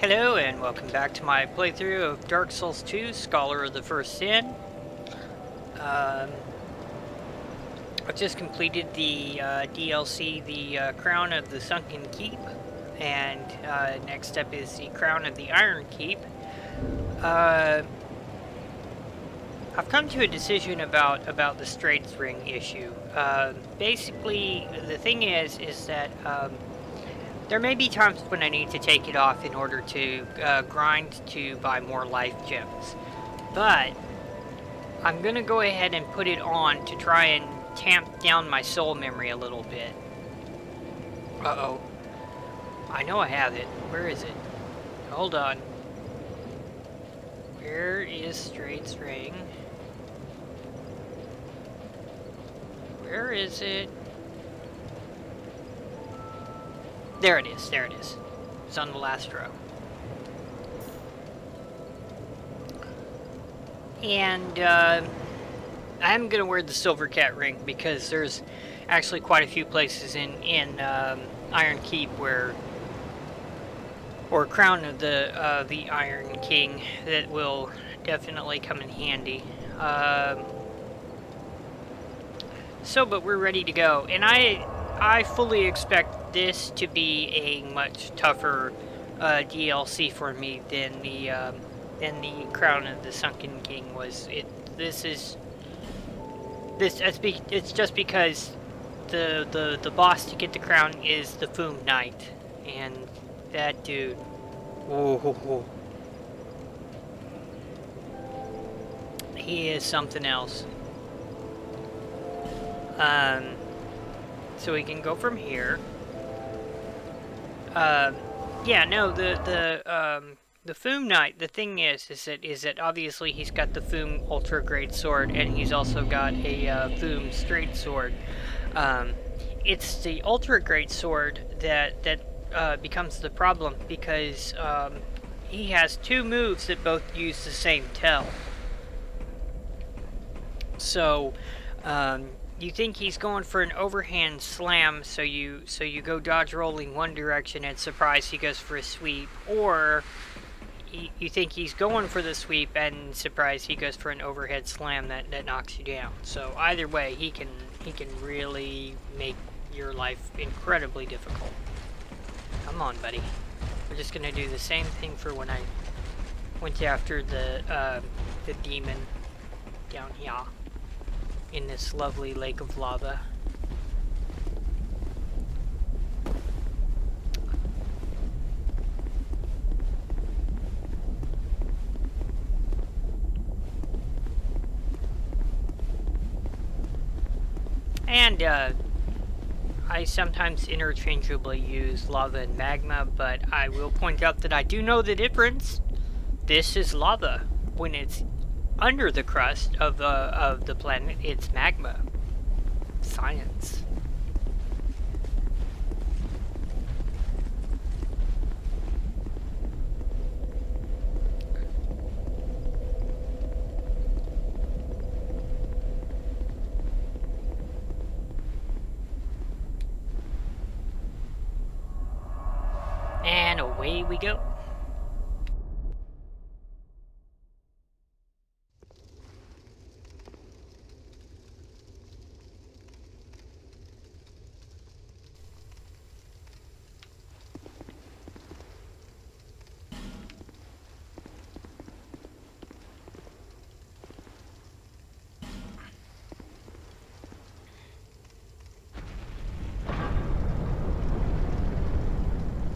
Hello and welcome back to my playthrough of Dark Souls II, Scholar of the First Sin. I just completed the DLC, the Crown of the Sunken Keep, and next up is the Crown of the Iron Keep. I've come to a decision about the Straits Ring issue. Basically, the thing is that there may be times when I need to take it off in order to grind to buy more life gems, but I'm gonna go ahead and put it on to try and tamp down my soul memory a little bit. Uh-oh. I know I have it. Where is it? Hold on. Where is Straits Ring? Where is it? There it is, there it is. It's on the last row. And I'm gonna wear the Silver Cat ring because there's actually quite a few places in Iron Keep or Crown of the Iron King that will definitely come in handy. But we're ready to go, and I fully expect this to be a much tougher DLC for me than the Crown of the Sunken King was. It's just because the boss to get the crown is the Fume Knight, and that dude, whoa, he is something else. So we can go from here. Yeah, no, the Fume Knight, the thing is that obviously he's got the Fume Ultra Great Sword, and he's also got a Fume Straight Sword. It's the Ultra Great Sword that becomes the problem, because he has two moves that both use the same tell. So, you think he's going for an overhand slam, so you go dodge rolling one direction and surprise he goes for a sweep, or you think he's going for the sweep and surprise he goes for an overhead slam that knocks you down. So either way, he can really make your life incredibly difficult. Come on, buddy. We're just gonna do the same thing for when I went after the demon down here in this lovely lake of lava. And I sometimes interchangeably use lava and magma, but I will point out that I do know the difference. This is lava. When it's under the crust of the planet, it's magma. Science. And away we go.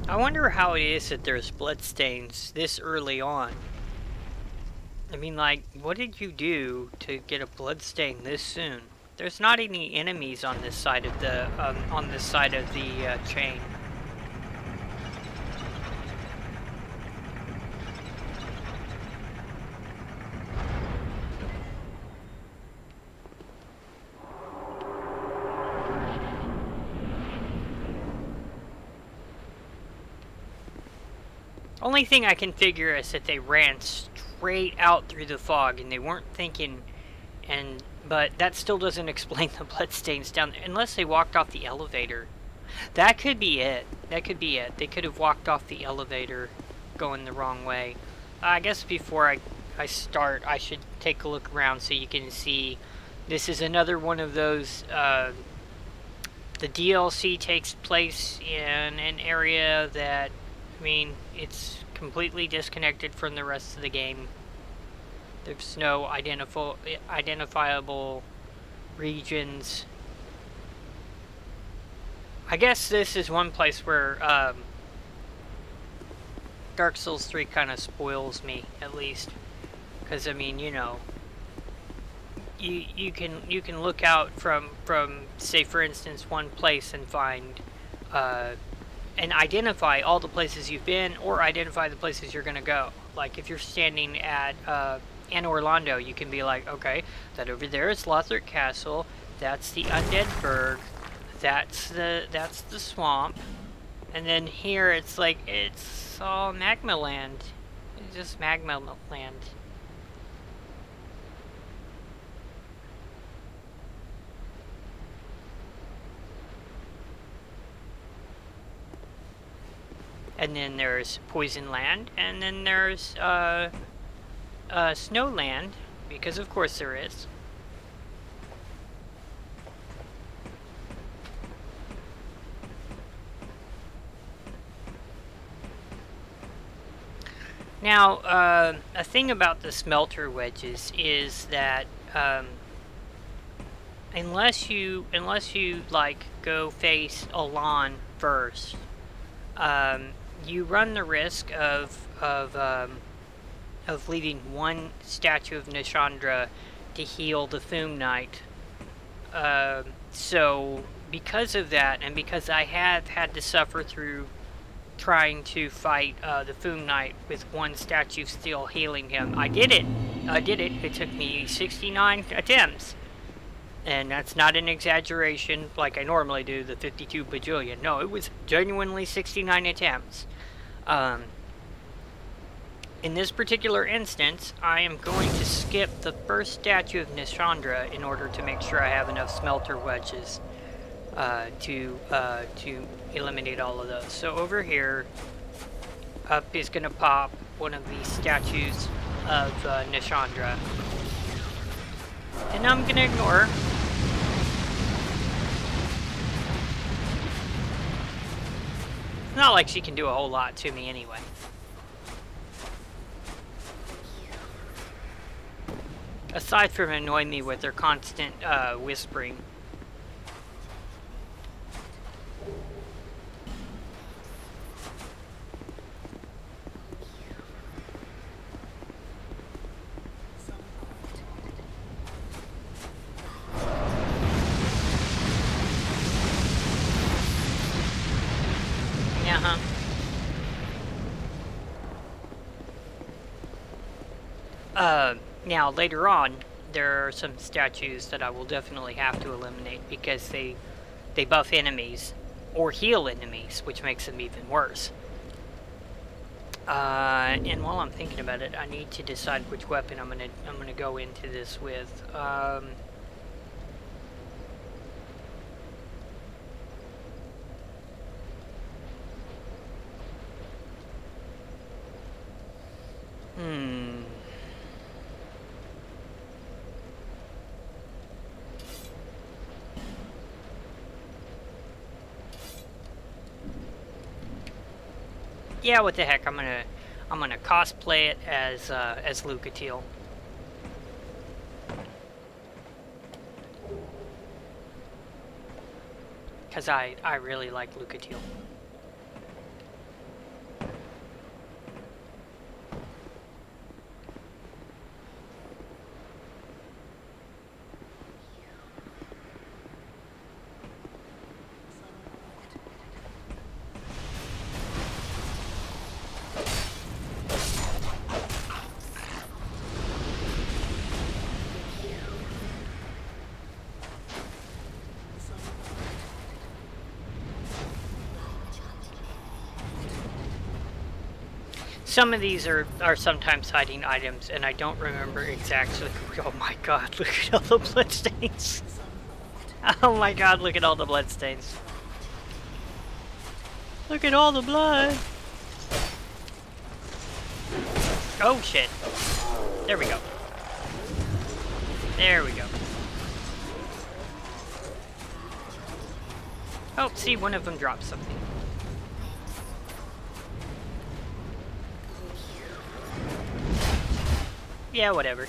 I wonder how it is that there's bloodstains this early on. I mean, like, what did you do to get a bloodstain this soon? There's not any enemies on this side of the chain. Only thing I can figure is that they ran straight out through the fog and they weren't thinking, but that still doesn't explain the bloodstains down there, unless they walked off the elevator. That could be it. That could be it. They could have walked off the elevator going the wrong way. I guess before I start, I should take a look around so you can see. This is another one of those, the DLC takes place in an area that, I mean, it's completely disconnected from the rest of the game. There's no identifiable regions. I guess this is one place where Dark Souls 3 kind of spoils me, at least. Because, I mean, you know, you can look out from say, for instance, one place and find and identify all the places you've been, or identify the places you're gonna go. Like if you're standing at Anne Orlando, you can be like, okay, that over there is Lothric Castle, that's the Undead Burg, that's the swamp, and then here it's like it's all Magma Land. It's just Magma Land. And then there's Poison Land, and then there's Snow Land, because of course there is. Now, a thing about the smelter wedges is that unless you like go face Elan first, you run the risk of leaving one statue of Nishandra to heal the Fume Knight. So because of that, and because I have had to suffer through trying to fight the Fume Knight with one statue still healing him, I did it. It took me 69 attempts. And that's not an exaggeration like I normally do, the 52 bajillion. No, it was genuinely 69 attempts. In this particular instance, I am going to skip the first statue of Nishandra in order to make sure I have enough smelter wedges to eliminate all of those. So over here, up is going to pop one of these statues of Nishandra. And I'm going to ignore her. It's not like she can do a whole lot to me anyway. Aside from annoying me with their constant whispering. Now, later on, there are some statues that I will definitely have to eliminate because they buff enemies or heal enemies, which makes them even worse. And while I'm thinking about it, I need to decide which weapon I'm gonna go into this with. Yeah, what the heck? I'm gonna cosplay it as Lucatiel. Cause I really like Lucatiel. Some of these are sometimes hiding items, and I don't remember exactly. Oh my god, look at all the bloodstains. Oh my god, look at all the bloodstains. Look at all the blood. Oh shit. There we go. There we go. Oh, see, one of them dropped something. Yeah, whatever.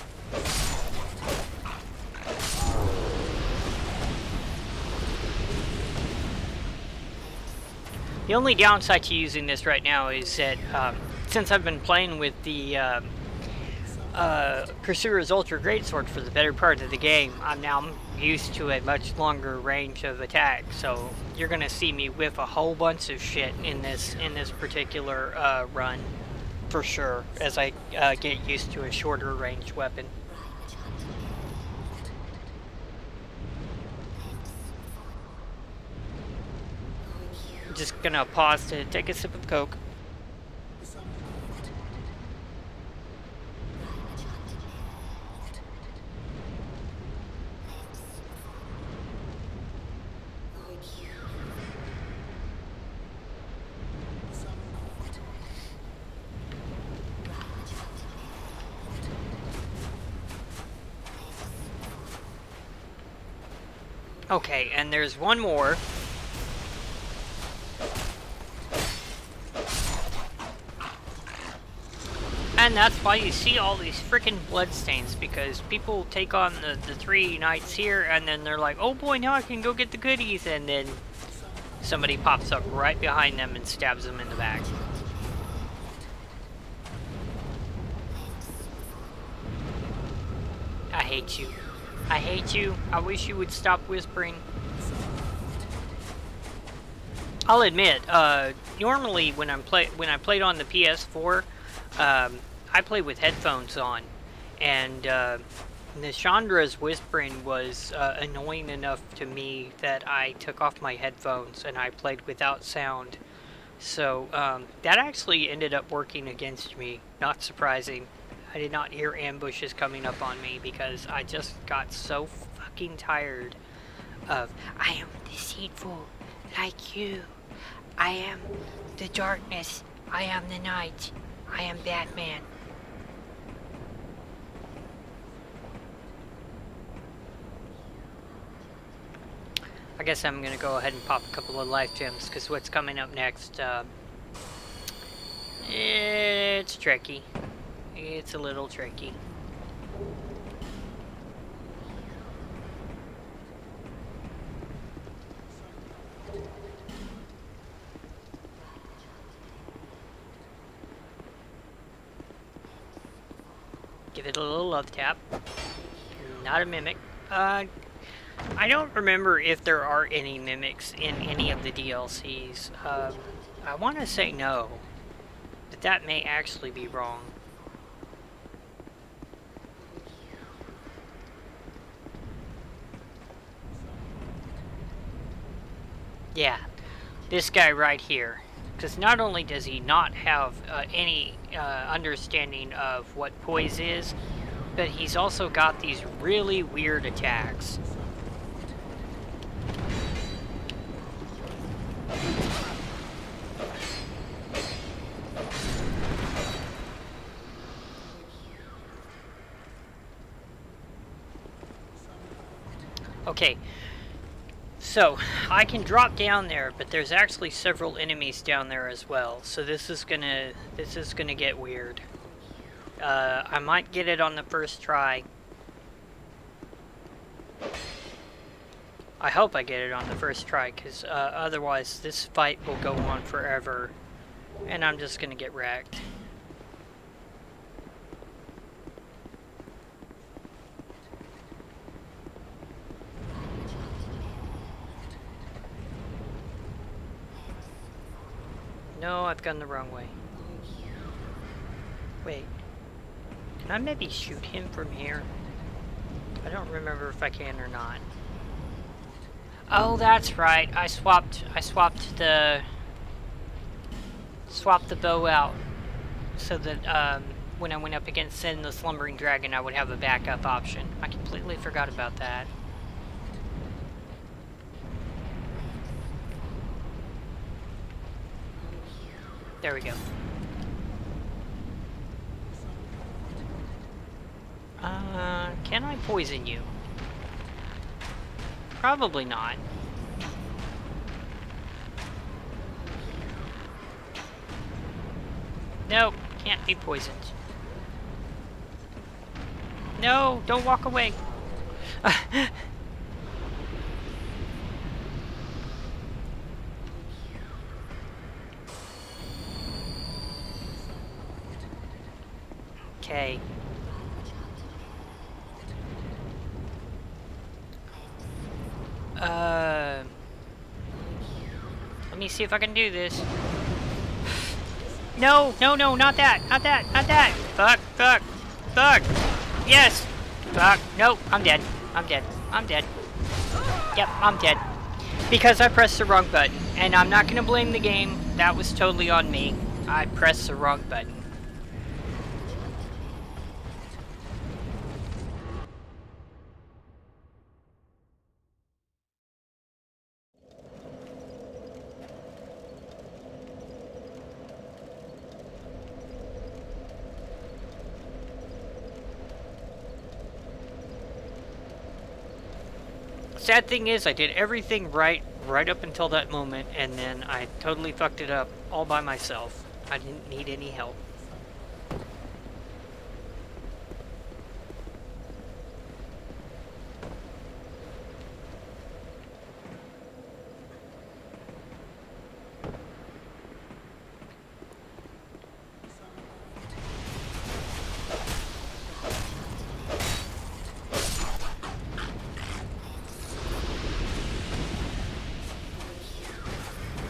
The only downside to using this right now is that since I've been playing with the Pursuer's Ultra Greatsword for the better part of the game, I'm now used to a much longer range of attack. So you're gonna see me whiff a whole bunch of shit in this particular run, for sure, as I get used to a shorter range weapon. Just gonna pause to take a sip of Coke. Okay, and there's one more. And that's why you see all these freaking bloodstains, because people take on the 3 knights here, and then they're like, oh boy, now I can go get the goodies, and then somebody pops up right behind them and stabs them in the back. I hate you. I hate you. I wish you would stop whispering. I'll admit, normally when I played on the PS4, I played with headphones on, and Nishandra's whispering was annoying enough to me that I took off my headphones and I played without sound. So that actually ended up working against me. Not surprising. I did not hear ambushes coming up on me because I just got so fucking tired of, I am deceitful like you. I am the darkness. I am the night. I am Batman. I guess I'm gonna go ahead and pop a couple of life gems, because what's coming up next, it's tricky. It's a little tricky. Give it a little love tap. Not a mimic. I don't remember if there are any mimics in any of the DLCs. I want to say no, but that may actually be wrong. Yeah, this guy right here. Because not only does he not have any understanding of what poise is, but he's also got these really weird attacks. Okay. So, I can drop down there, but there's actually several enemies down there as well. So this is gonna get weird. I might get it on the first try. I hope I get it on the first try, because otherwise this fight will go on forever. And I'm just gonna get wrecked. No, I've gone the wrong way. Wait. Can I maybe shoot him from here? I don't remember if I can or not. Oh, that's right. I swapped the bow out so that when I went up against Sin the Slumbering Dragon, I would have a backup option. I completely forgot about that. There we go. Can I poison you? Probably not. Nope, can't be poisoned. No, don't walk away. Okay. Let me see if I can do this. No, no, no, not that, not that, not that. Fuck, fuck, fuck. Yes. Fuck. Nope, I'm dead. I'm dead. I'm dead. Yep, I'm dead. Because I pressed the wrong button. And I'm not gonna blame the game. That was totally on me. I pressed the wrong button. Sad thing is, I did everything right up until that moment, and then I totally fucked it up all by myself. I didn't need any help.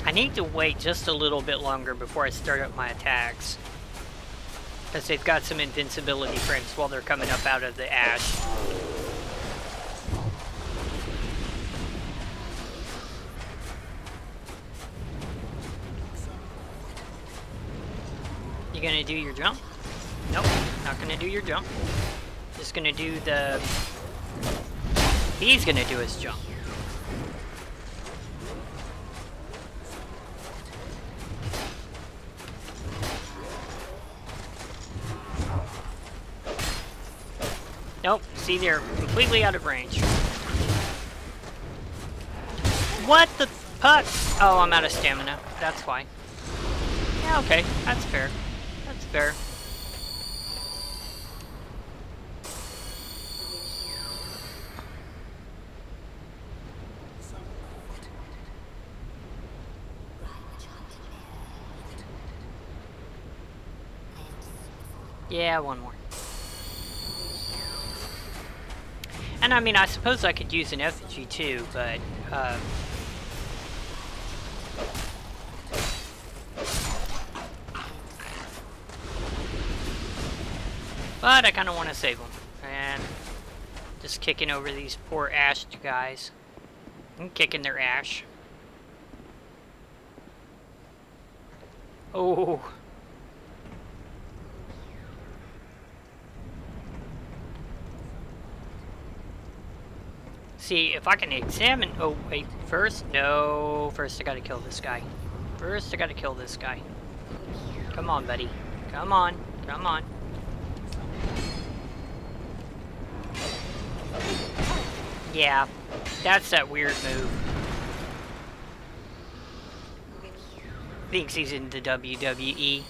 I need to wait just a little bit longer before I start up my attacks. Because they've got some invincibility frames while they're coming up out of the ash. You gonna do your jump? Nope, not gonna do your jump. Just gonna do the... He's gonna do his jump. Nope, see, they're completely out of range. What the fuck? Oh, I'm out of stamina. That's why. Yeah, okay, that's fair. That's fair. Yeah, one more. And I mean, I suppose I could use an effigy too, but I kind of want to save them. And just kicking over these poor ash guys. I'm kicking their ash. Oh. See, if I can examine... Oh, wait. First? No. First, I gotta kill this guy. First, I gotta kill this guy. Come on, buddy. Come on. Come on. Yeah. That's that weird move. Thinks he's in the WWE.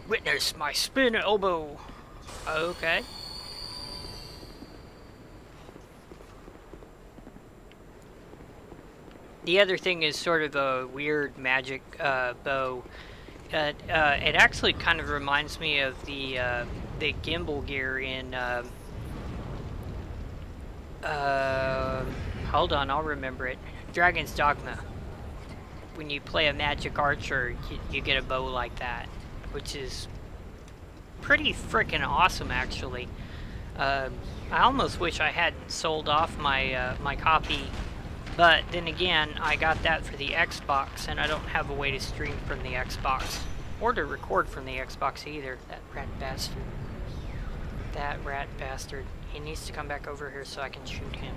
Witness my spin elbow. Okay. The other thing is sort of a weird magic bow. It actually kind of reminds me of the gimbal gear in... hold on, I'll remember it. Dragon's Dogma. When you play a magic archer, you get a bow like that, which is pretty freaking awesome, actually. I almost wish I hadn't sold off my my copy. But then again, I got that for the Xbox, and I don't have a way to stream from the Xbox. Or to record from the Xbox either. That rat bastard. That rat bastard. He needs to come back over here so I can shoot him.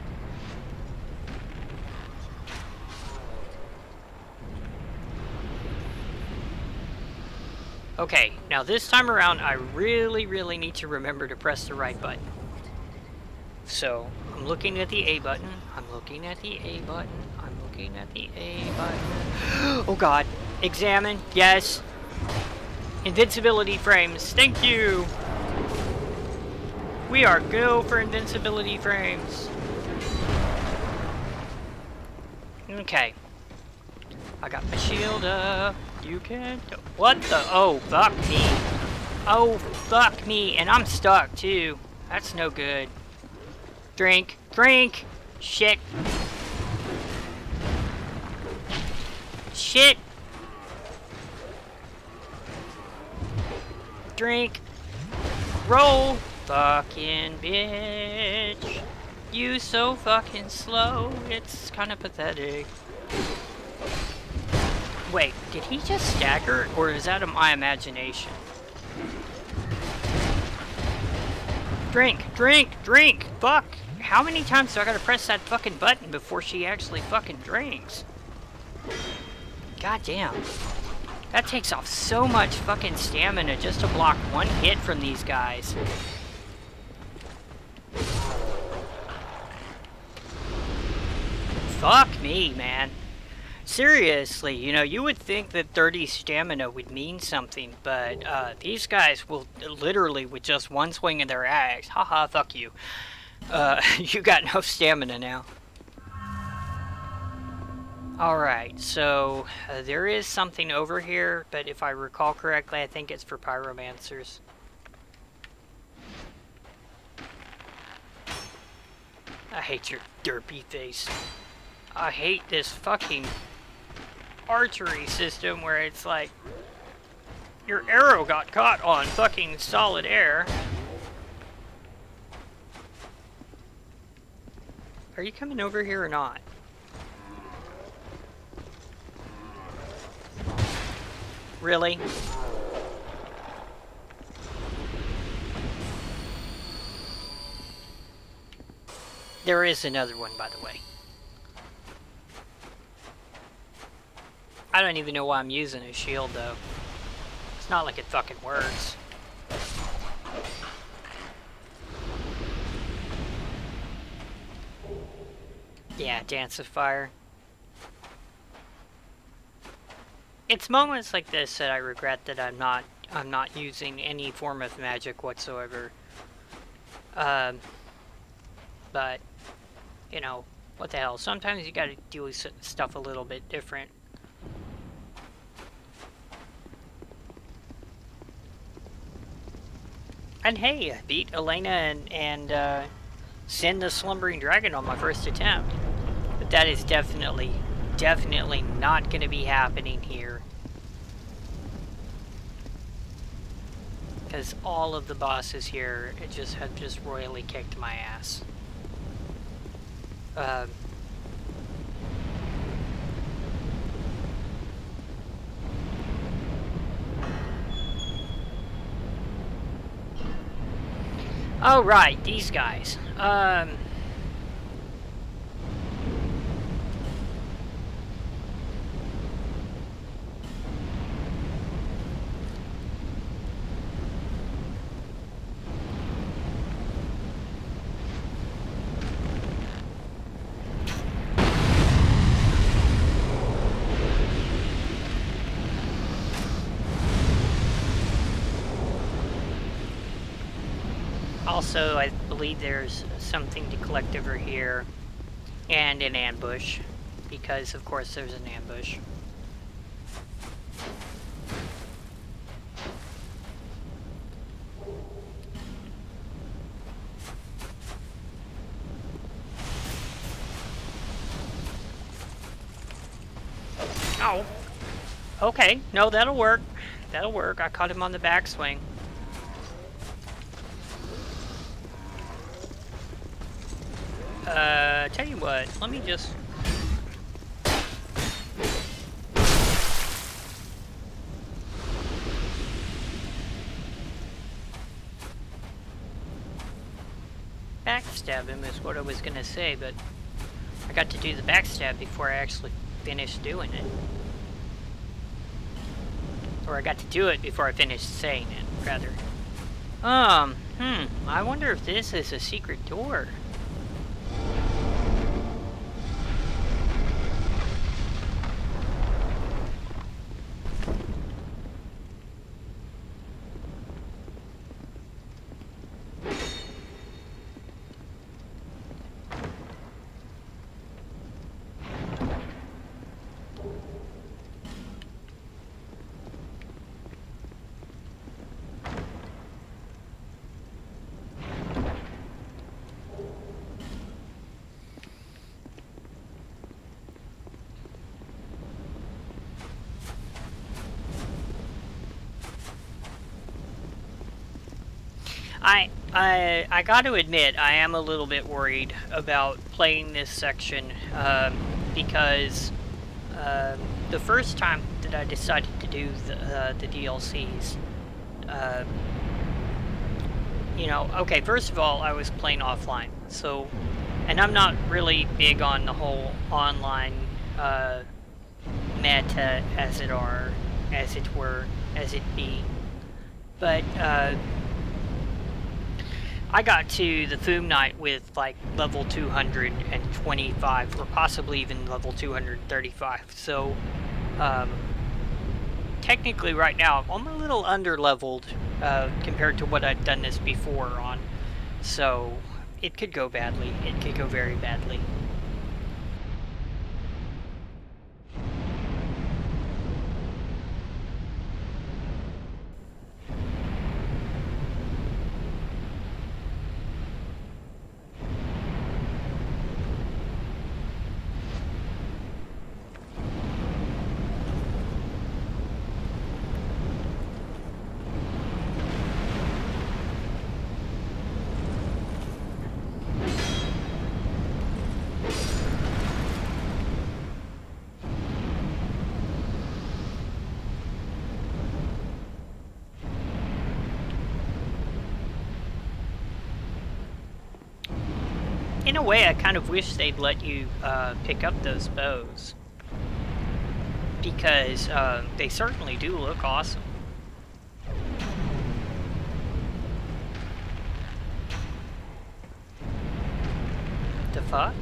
Okay, now this time around, I really need to remember to press the right button. So, I'm looking at the A button. I'm looking at the A button. I'm looking at the A button. Oh god. Examine. Yes. Invincibility frames. Thank you. We are go for invincibility frames. Okay. I got my shield up. You can... What the... Oh, fuck me. Oh, fuck me. And I'm stuck, too. That's no good. Drink. Drink! Shit. Shit! Drink. Roll! Fucking bitch. You so fucking slow. It's kind of pathetic. Wait, did he just stagger, or is that my imagination? Drink, drink, drink! Fuck! How many times do I gotta press that fucking button before she actually fucking drinks? God damn. That takes off so much fucking stamina just to block one hit from these guys. Fuck me, man. Seriously, you know, you would think that 30 stamina would mean something, but these guys will literally, with just one swing of their axe, haha, fuck you. You got no stamina now. Alright, so there is something over here, but if I recall correctly, I think it's for pyromancers. I hate your derpy face. I hate this fucking archery system where it's like your arrow got caught on fucking solid air. Are you coming over here or not? Really? There is another one, by the way. I don't even know why I'm using a shield, though. It's not like it fucking works. Yeah, Dance of Fire. It's moments like this that I regret that I'm not using any form of magic whatsoever. But you know, what the hell? Sometimes you gotta do stuff a little bit different. And hey, I beat Elena and Sin the Slumbering Dragon on my first attempt. But that is definitely not going to be happening here. Because all of the bosses here have just royally kicked my ass. Oh, right, these guys. Also, I believe there's something to collect over here, and an ambush, because of course there's an ambush. Oh! Okay, no, that'll work. That'll work. I caught him on the backswing. Tell you what, let me just... backstab him is what I was gonna say, but I got to do the backstab before I actually finished doing it. Or I got to do it before I finished saying it, rather. I wonder if this is a secret door. I got to admit, I am a little bit worried about playing this section, because the first time that I decided to do the DLCs, you know, okay, first of all, I was playing offline, so, and I'm not really big on the whole online meta, as it were, as it be, but I got to the Fume Knight with like level 225, or possibly even level 235. So, technically right now, I'm a little under-leveled compared to what I've done this before on. So, it could go badly. It could go very badly. In a way, I kind of wish they'd let you pick up those bows, because they certainly do look awesome. The fuck?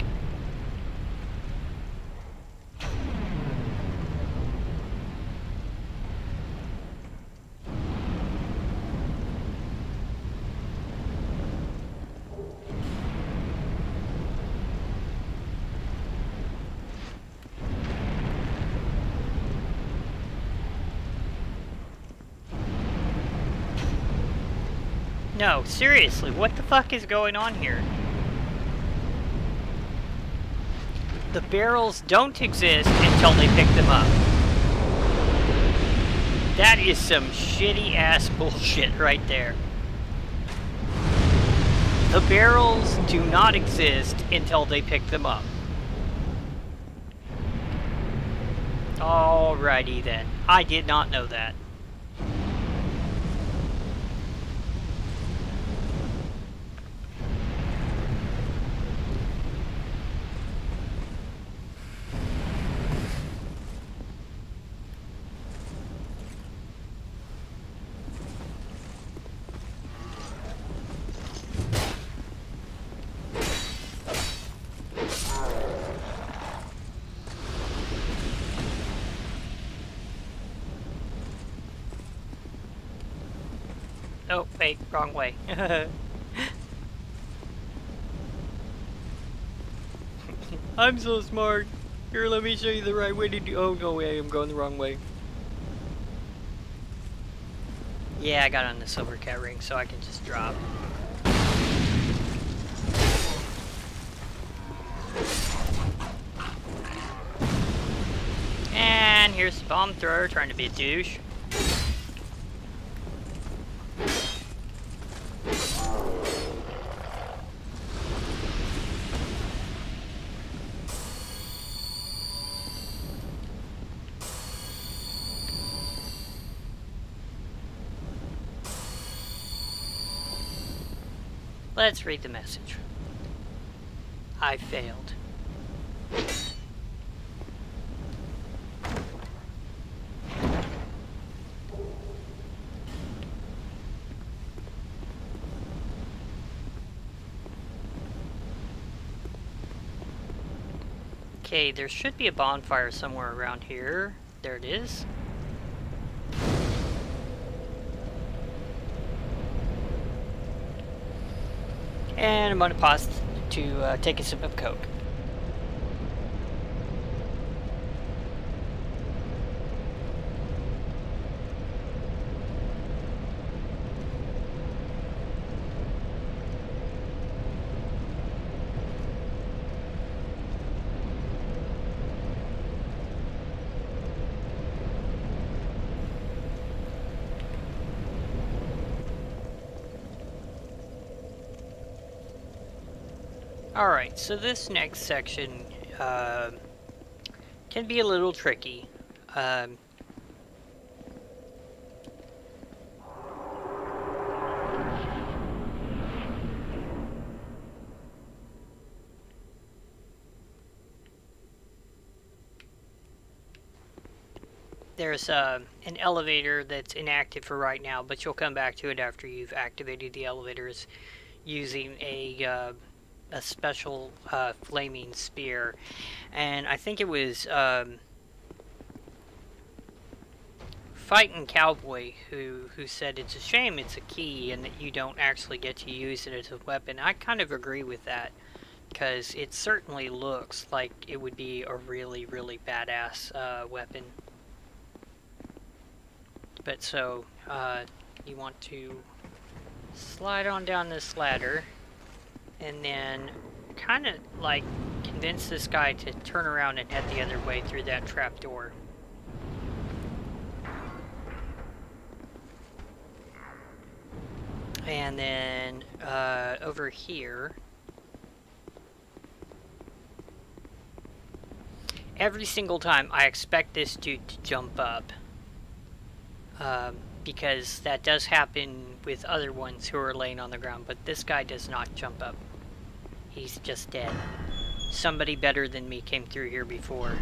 No, seriously, what the fuck is going on here? The barrels don't exist until they pick them up. That is some shitty ass bullshit right there. The barrels do not exist until they pick them up. Alrighty then. I did not know that. Oh, wait, wrong way. I'm so smart. Here, let me show you the right way to do— oh, no way, I'm going the wrong way. Yeah, I got on the silver cat ring, so I can just drop. And here's the bomb thrower trying to be a douche. Let's read the message. I failed. Okay, there should be a bonfire somewhere around here. There it is. And I'm going to pause to take a sip of Coke. Alright, so this next section can be a little tricky. There's an elevator that's inactive for right now, but you'll come back to it after you've activated the elevators using a special flaming spear. And I think it was Fighting Cowboy who said it's a shame it's a key and that you don't actually get to use it as a weapon. I kind of agree with that, because it certainly looks like it would be a really, really badass weapon. But so, you want to slide on down this ladder, and then kind of like convince this guy to turn around and head the other way through that trapdoor. And then, over here, every single time I expect this dude to jump up. Because that does happen with other ones who are laying on the ground, but this guy does not jump up. He's just dead. Somebody better than me came through here before.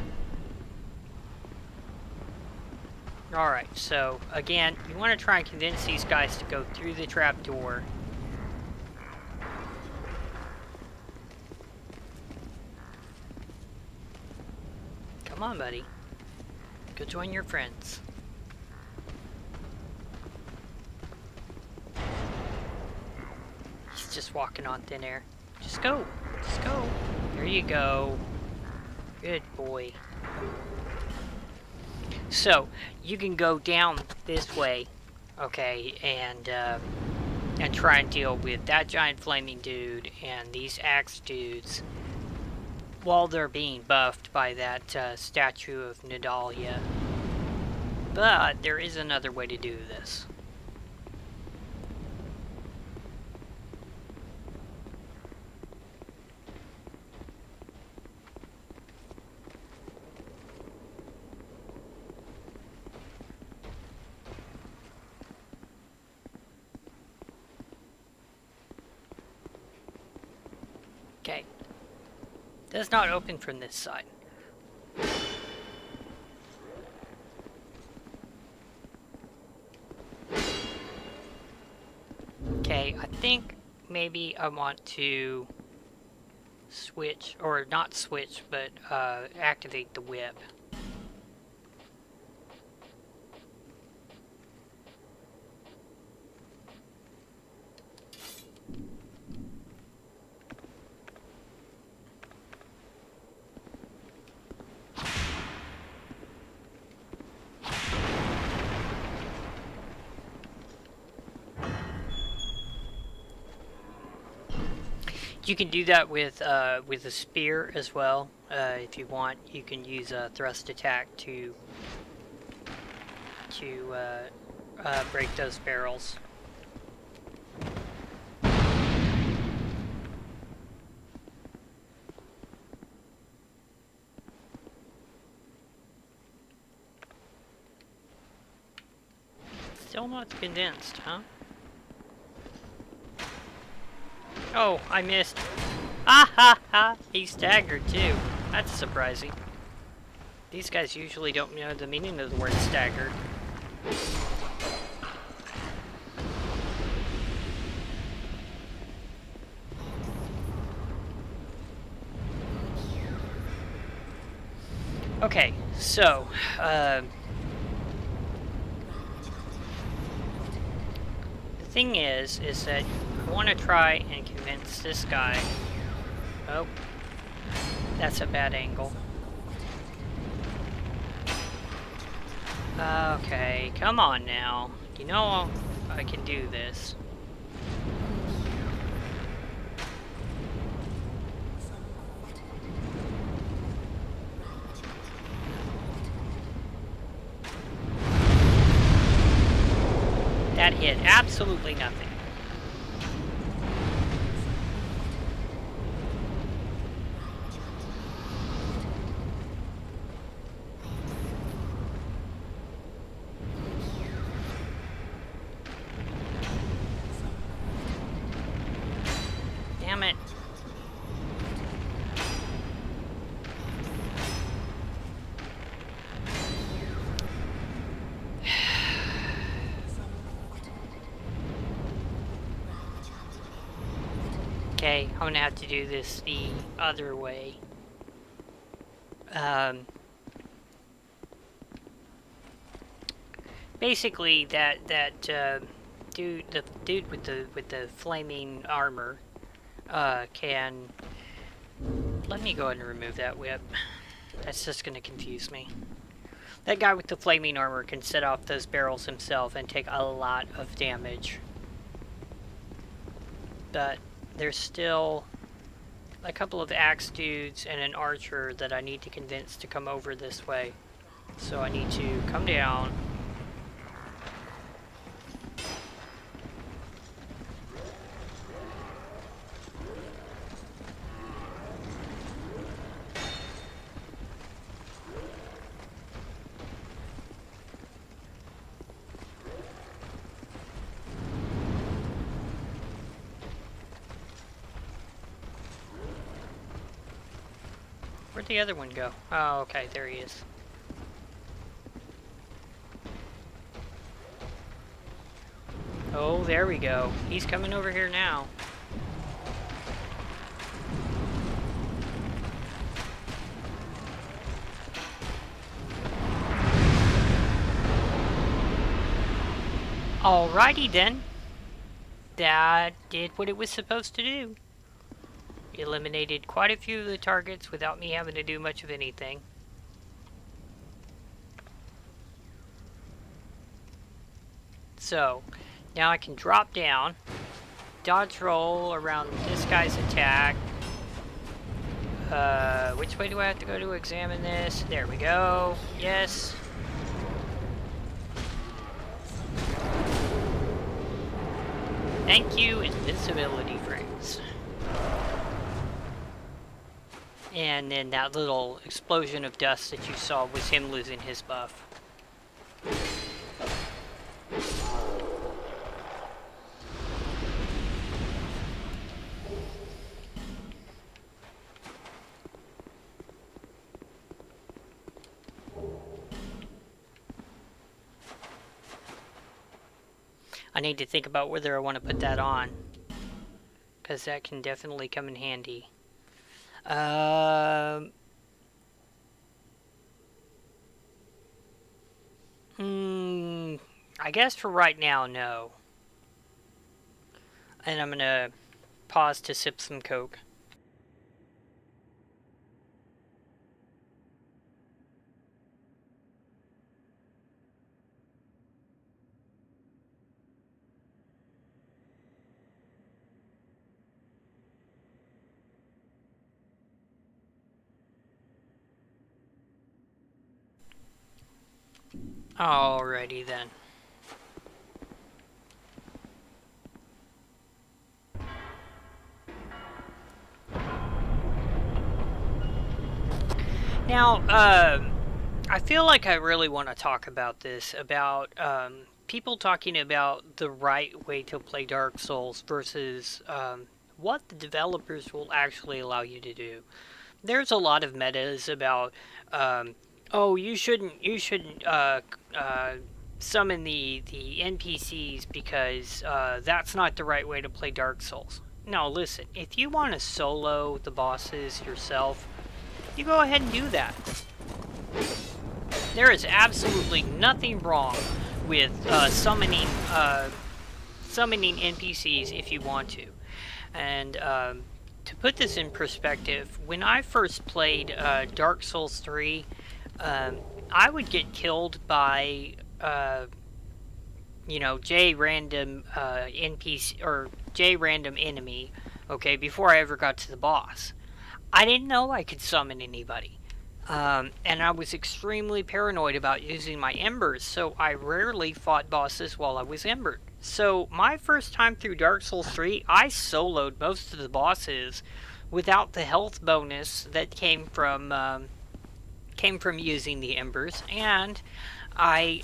Alright, so again, you want to try and convince these guys to go through the trapdoor. Come on, buddy. Go join your friends. He's just walking on thin air. Just go. Just go. There you go. Good boy. So, you can go down this way, okay, and try and deal with that giant flaming dude and these axe dudes while they're being buffed by that statue of Nadalia. But there is another way to do this. Okay. Does not open from this side. Okay, I think maybe I want to switch, or not switch, but activate the whip. You can do that with a spear as well. If you want, you can use a thrust attack to break those barrels. Still not condensed, huh? Oh, I missed. Ah ha ha! He staggered too. That's surprising. These guys usually don't know the meaning of the word staggered. Okay, so, the thing is that I want to try and convince this guy. Oh, that's a bad angle. Okay, come on now. You know I can do this. That hit absolutely nothing. Okay, I'm gonna have to do this the other way. Basically, the dude with the flaming armor, can. Let me go ahead and remove that whip. That's just gonna confuse me. That guy with the flaming armor can set off those barrels himself and take a lot of damage. But there's still a couple of axe dudes and an archer that I need to convince to come over this way. So I need to come down. Where'd the other one go? Oh, okay, there he is. Oh, there we go. He's coming over here now. Alrighty then. That did what it was supposed to do. Eliminated quite a few of the targets without me having to do much of anything. So, now I can drop down, dodge roll around this guy's attack. Which way do I have to go to examine this? There we go. Yes. Thank you, invincibility frames. And then that little explosion of dust that you saw was him losing his buff. I need to think about whether I want to put that on, because that can definitely come in handy. I guess for right now, no. And I'm gonna pause to sip some Coke. Alrighty then. Now, I feel like I really want to talk about this, about people talking about the right way to play Dark Souls versus what the developers will actually allow you to do. There's a lot of metas about oh, you shouldn't summon the NPCs because that's not the right way to play Dark Souls. No, listen, if you want to solo the bosses yourself, you go ahead and do that. There is absolutely nothing wrong with summoning NPCs if you want to. And to put this in perspective, when I first played Dark Souls 3, I would get killed by, you know, J-random NPC, or J-random enemy, okay, before I ever got to the boss. I didn't know I could summon anybody. And I was extremely paranoid about using my embers, so I rarely fought bosses while I was embered. So my first time through Dark Souls 3, I soloed most of the bosses without the health bonus that came from using the embers, and I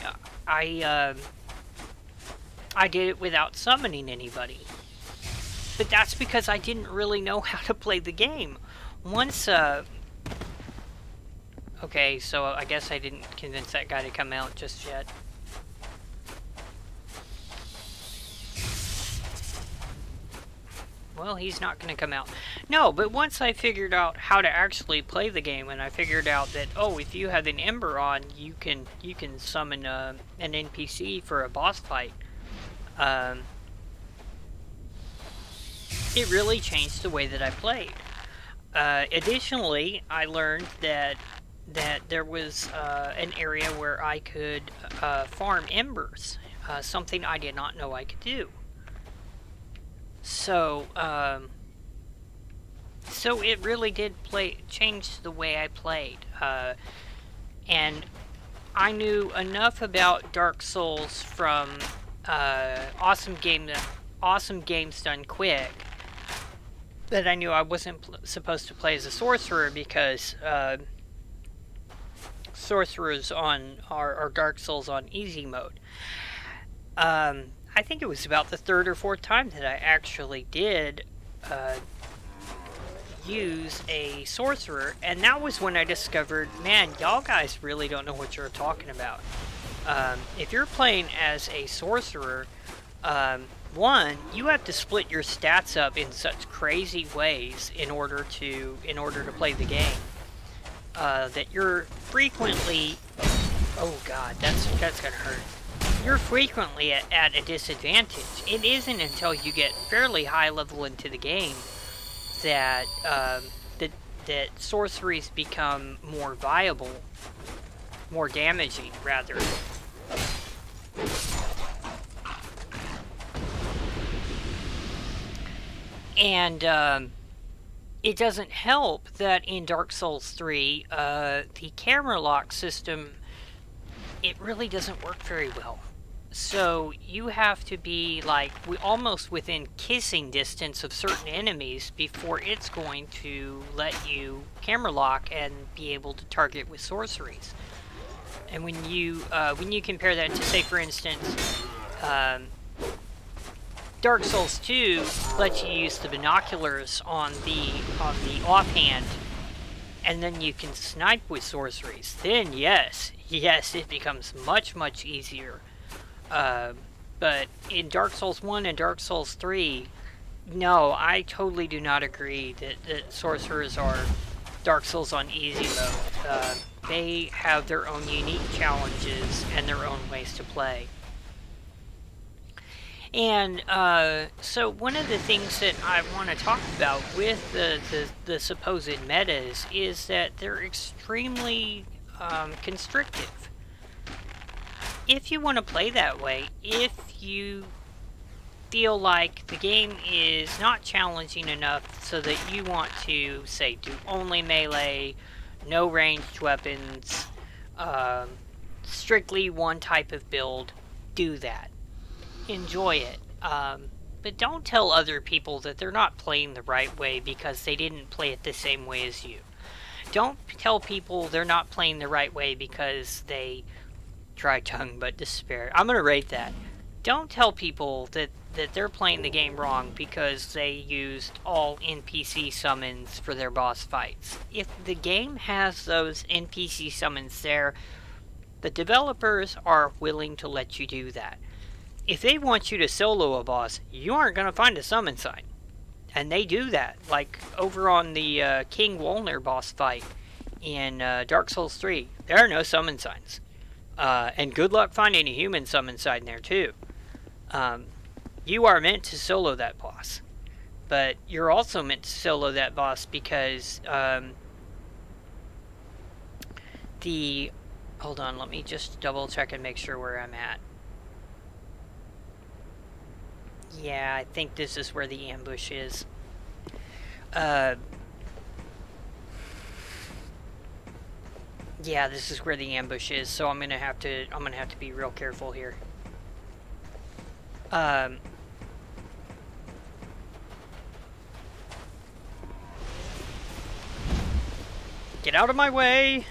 did it without summoning anybody. But that's because I didn't really know how to play the game. Once, okay, so I guess I didn't convince that guy to come out just yet. well, he's not going to come out. No, but once I figured out how to actually play the game, and I figured out that, oh, if you have an Ember on, you can summon an NPC for a boss fight. It really changed the way that I played. Additionally, I learned that there was an area where I could farm embers, something I did not know I could do. So, so it really did change the way I played, and I knew enough about Dark Souls from Awesome Games Done Quick that I knew I wasn't supposed to play as a sorcerer, because sorcerers are Dark Souls on easy mode. I think it was about the third or fourth time that I actually did use a sorcerer, and that was when I discovered, man, y'all guys really don't know what you're talking about. If you're playing as a sorcerer, one, you have to split your stats up in such crazy ways in order to play the game, that you're frequently, oh god, that's gonna hurt. You're frequently at a disadvantage. It isn't until you get fairly high level into the game that that sorceries become more viable, more damaging, rather. And it doesn't help that in Dark Souls 3, the camera lock system, it really doesn't work very well. So you have to be like almost within kissing distance of certain enemies before it's going to let you camera lock and be able to target with sorceries. And when you compare that to, say, for instance, Dark Souls 2 lets you use the binoculars on the offhand, and then you can snipe with sorceries. Then yes, it becomes much easier. But in Dark Souls 1 and Dark Souls 3, no, I totally do not agree that sorcerers are Dark Souls on easy mode. They have their own unique challenges and their own ways to play. And so one of the things that I want to talk about with the supposed metas is that they're extremely constrictive. If you want to play that way, if you feel like the game is not challenging enough so that you want to, say, do only melee, no ranged weapons, strictly one type of build, do that. Enjoy it. But don't tell other people that they're not playing the right way because they didn't play it the same way as you. Don't tell people they're not playing the right way because they dry tongue but despair. I'm gonna rate that. Don't tell people that they're playing the game wrong because they used all NPC summons for their boss fights. If the game has those NPC summons there, the developers are willing to let you do that. If they want you to solo a boss, you aren't going to find a summon sign. And they do that. Like over on the King Wolner boss fight in Dark Souls 3, there are no summon signs. And good luck finding a human summon sign there too. You are meant to solo that boss. But you're also meant to solo that boss because hold on, let me just double check and make sure where I'm at. Yeah, I think this is where the ambush is. Yeah, this is where the ambush is, so I'm gonna have to be real careful here. Get out of my way!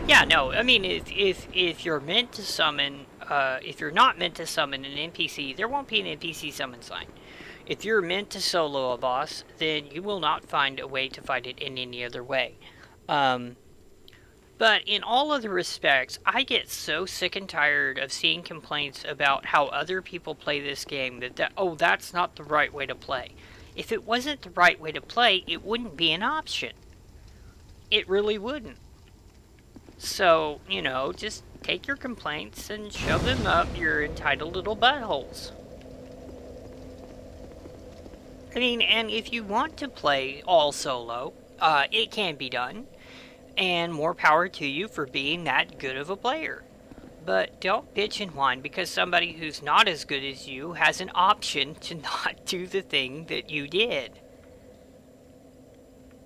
Yeah, no, I mean, if you're meant to summon, if you're not meant to summon an NPC, there won't be an NPC summon sign. If you're meant to solo a boss, then you will not find a way to fight it in any other way. But in all other respects, I get so sick and tired of seeing complaints about how other people play this game that oh, that's not the right way to play. If it wasn't the right way to play, it wouldn't be an option. It really wouldn't. So, you know, just take your complaints and shove them up your entitled little buttholes. I mean, and if you want to play all solo, it can be done. And more power to you for being that good of a player. But don't bitch and whine because somebody who's not as good as you has an option to not do the thing that you did.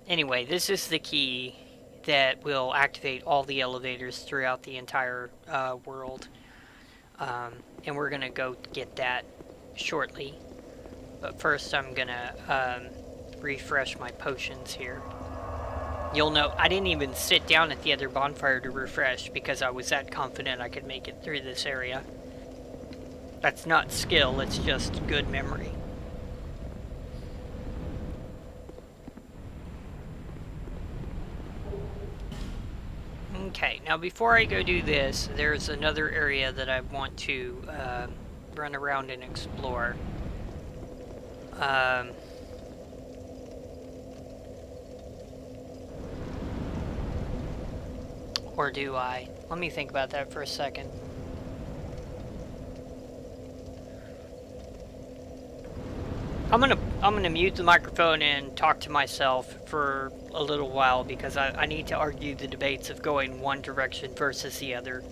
Anyway, this is the key that will activate all the elevators throughout the entire world. And we're going to go get that shortly. But first I'm going to refresh my potions here. You'll note I didn't even sit down at the other bonfire to refresh because I was that confident I could make it through this area. That's not skill, it's just good memory. Okay, now before I go do this, there's another area that I want to run around and explore. Or do I? Let me think about that for a second. I'm gonna mute the microphone and talk to myself for a little while because I need to argue the debates of going one direction versus the other.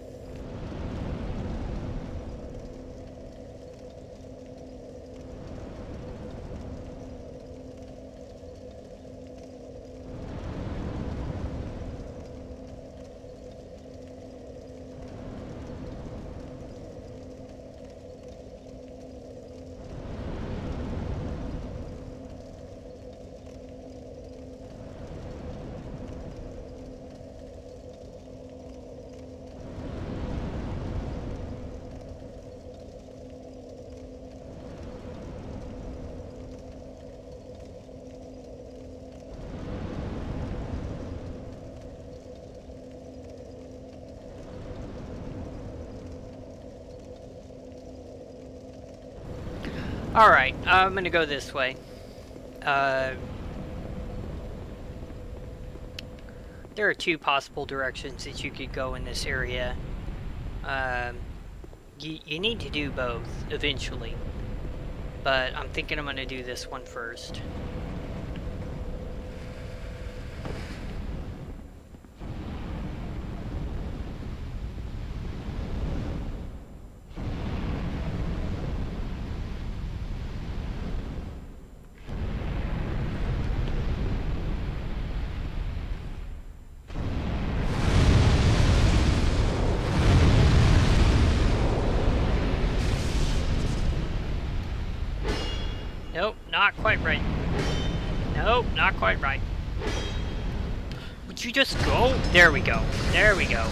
Alright, I'm gonna go this way. There are two possible directions that you could go in this area. You need to do both, eventually. But I'm thinking I'm gonna do this one first. Nope, not quite right. Nope, not quite right. Would you just go? There we go. There we go.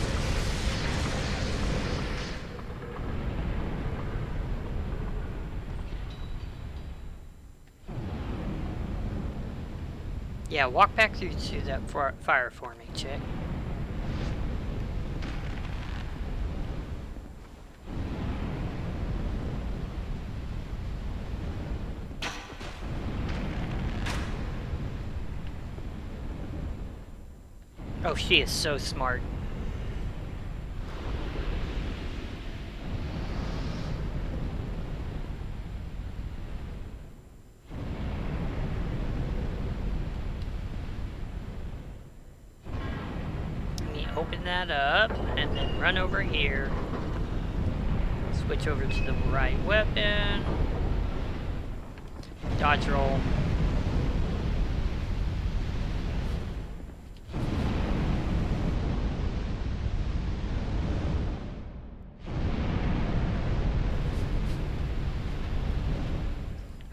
Yeah, walk back through to that fire for me, chick. Oh, she is so smart. Let me open that up and then run over here. Switch over to the right weapon. Dodge roll.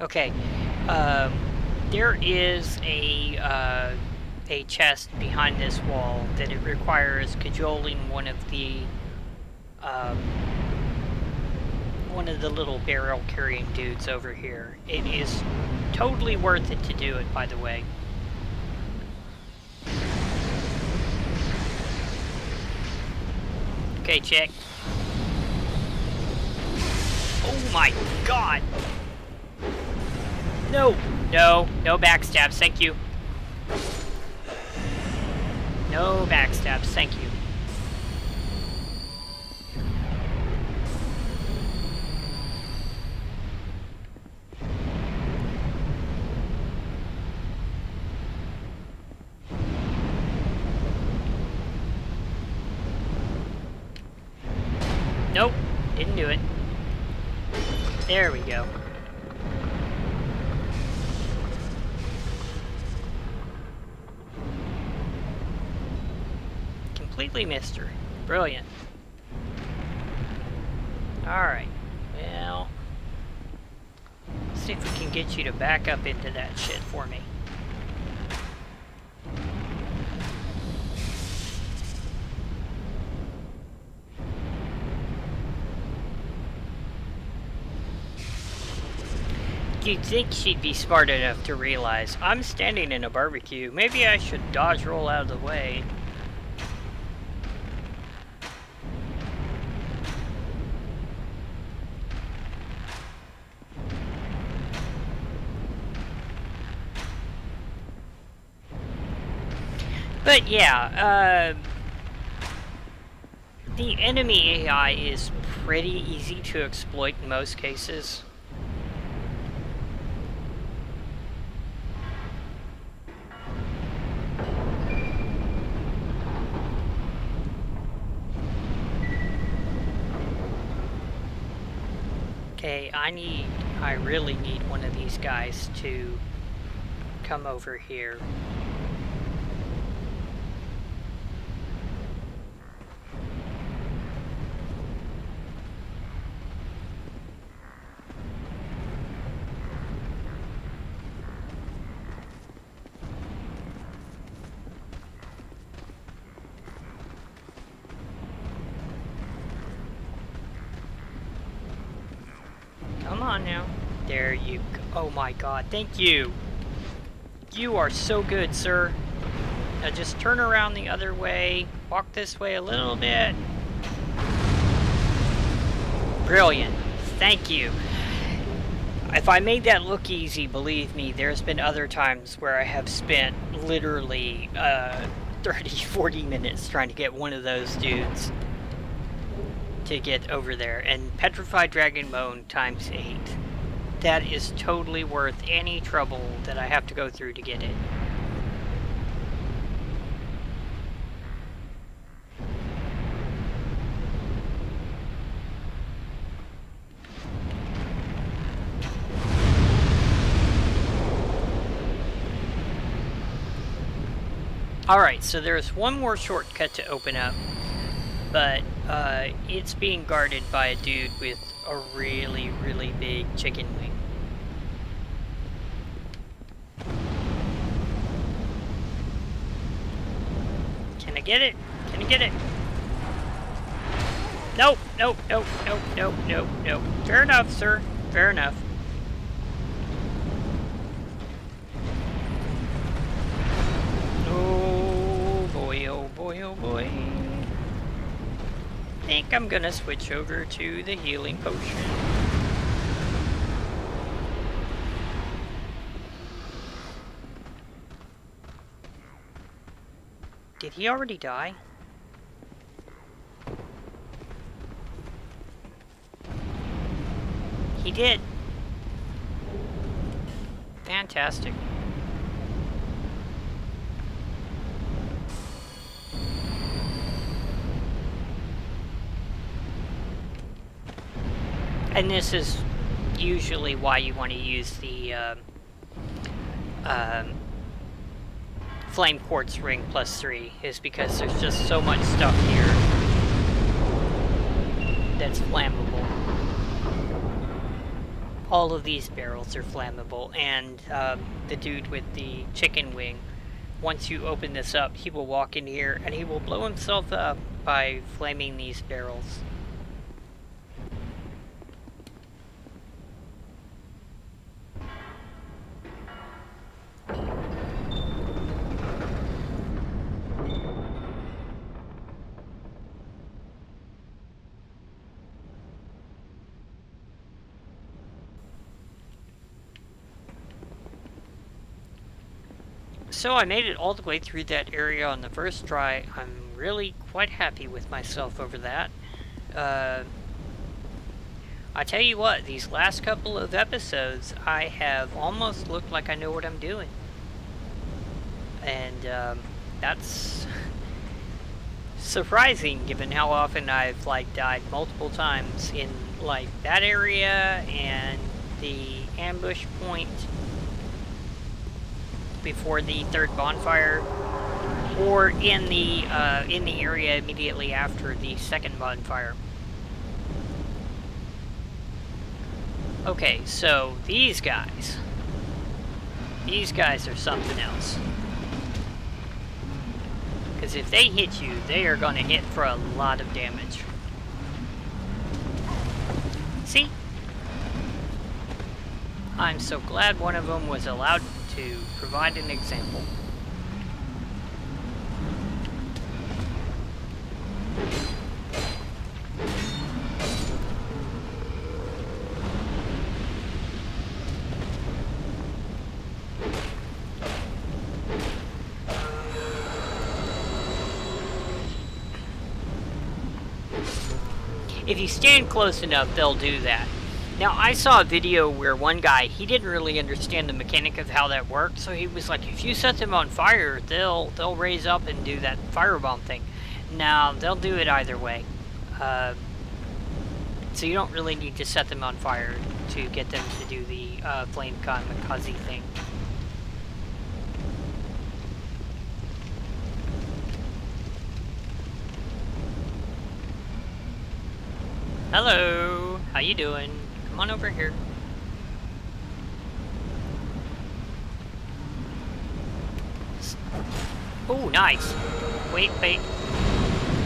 Okay, there is a chest behind this wall that it requires cajoling one of the little barrel carrying dudes over here. It is totally worth it to do it, by the way. Okay, check. Oh my god! No! No, no backstabs, thank you. No backstabs, thank you. Nope, didn't do it. There we go. Completely missed her. Brilliant. Alright, well... let's see if we can get you to back up into that shit for me. You'd think she'd be smart enough to realize, I'm standing in a barbecue, maybe I should dodge roll out of the way. But yeah, the enemy AI is pretty easy to exploit in most cases. Okay, I really need one of these guys to come over here. Come on now. There you go. Oh my god, thank you! You are so good, sir. Now just turn around the other way. Walk this way a little bit. Brilliant. Thank you. If I made that look easy, believe me, there's been other times where I have spent literally 30, 40 minutes trying to get one of those dudes to get over there. And Petrified Dragon Bone times 8. That is totally worth any trouble that I have to go through to get it. Alright, so there's one more shortcut to open up, but it's being guarded by a dude with a really, really big chicken wing. Can I get it? Can I get it? Nope, nope, nope, nope, nope, nope, nope. Fair enough, sir. Fair enough. Oh boy, oh boy, oh boy. I think I'm gonna switch over to the healing potion. Did he already die? He did. Fantastic. And this is usually why you want to use the Flame Quartz Ring +3, is because there's just so much stuff here that's flammable. All of these barrels are flammable, and the dude with the chicken wing, once you open this up, he will walk in here and he will blow himself up by flaming these barrels. So I made it all the way through that area on the first try. I'm really quite happy with myself over that. I tell you what, these last couple of episodes, I have almost looked like I know what I'm doing. And that's surprising given how often I've like died multiple times in like that area and the ambush point before the third bonfire, or in the area immediately after the second bonfire. Okay, so these guys are something else. Because if they hit you, they are going to hit for a lot of damage. See? I'm so glad one of them was allowed to provide an example. If you stand close enough, they'll do that. Now, I saw a video where one guy, he didn't really understand the mechanic of how that worked, so he was like, if you set them on fire, they'll raise up and do that firebomb thing. Now, they'll do it either way. So you don't really need to set them on fire to get them to do the flame kamikaze thing. Hello, how you doing? Come on over here. Oh, nice. Wait.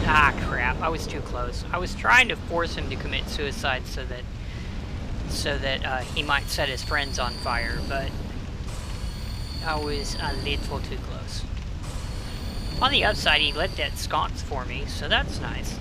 Ah, crap. I was too close. I was trying to force him to commit suicide so that he might set his friends on fire, but I was a little too close. On the upside, he lit that sconce for me, so that's nice.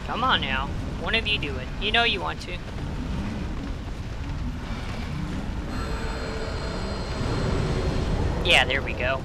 Come on now. One of you do it. You know you want to. Yeah, there we go.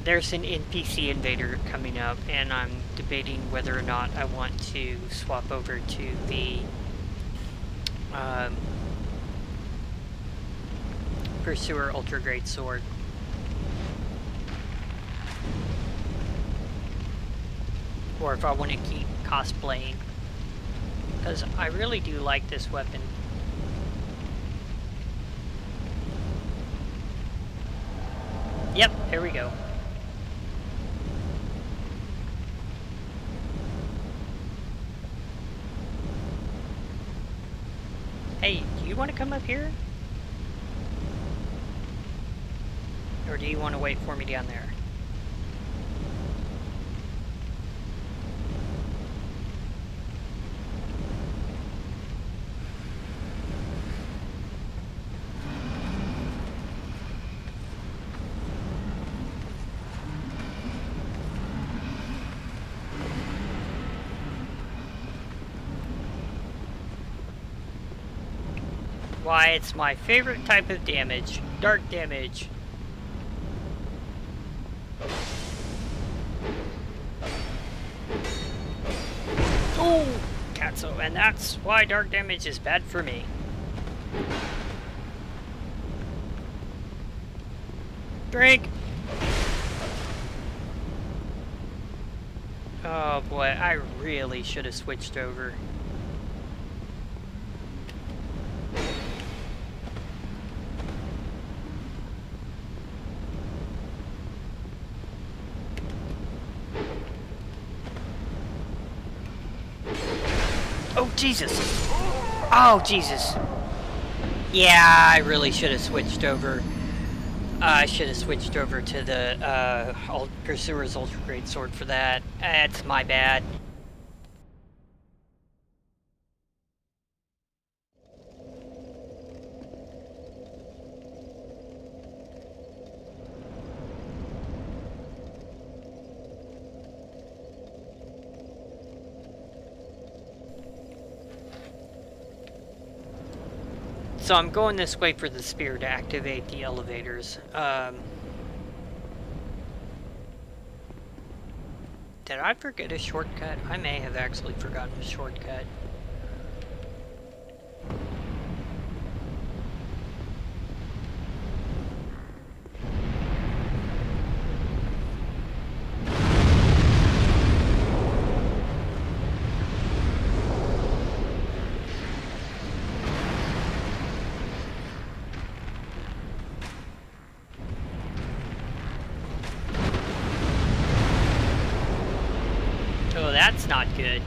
There's an NPC invader coming up, and I'm debating whether or not I want to swap over to the Pursuer Ultra Great Sword. Or if I want to keep cosplaying. Because I really do like this weapon. Yep, there we go. Hey, do you want to come up here? Or do you want to wait for me down there? Why, it's my favorite type of damage. Dark damage. Oh, Katso, and that's why dark damage is bad for me. Drink! Oh boy, I really should have switched over. Oh, Jesus! Oh, Jesus! Yeah, I really should have switched over. I should have switched over to the Pursuer's Ultra Great Sword for that. That's my bad. So I'm going this way for the spear to activate the elevators. Did I forget a shortcut? I may have actually forgotten a shortcut. Oh, that's not good.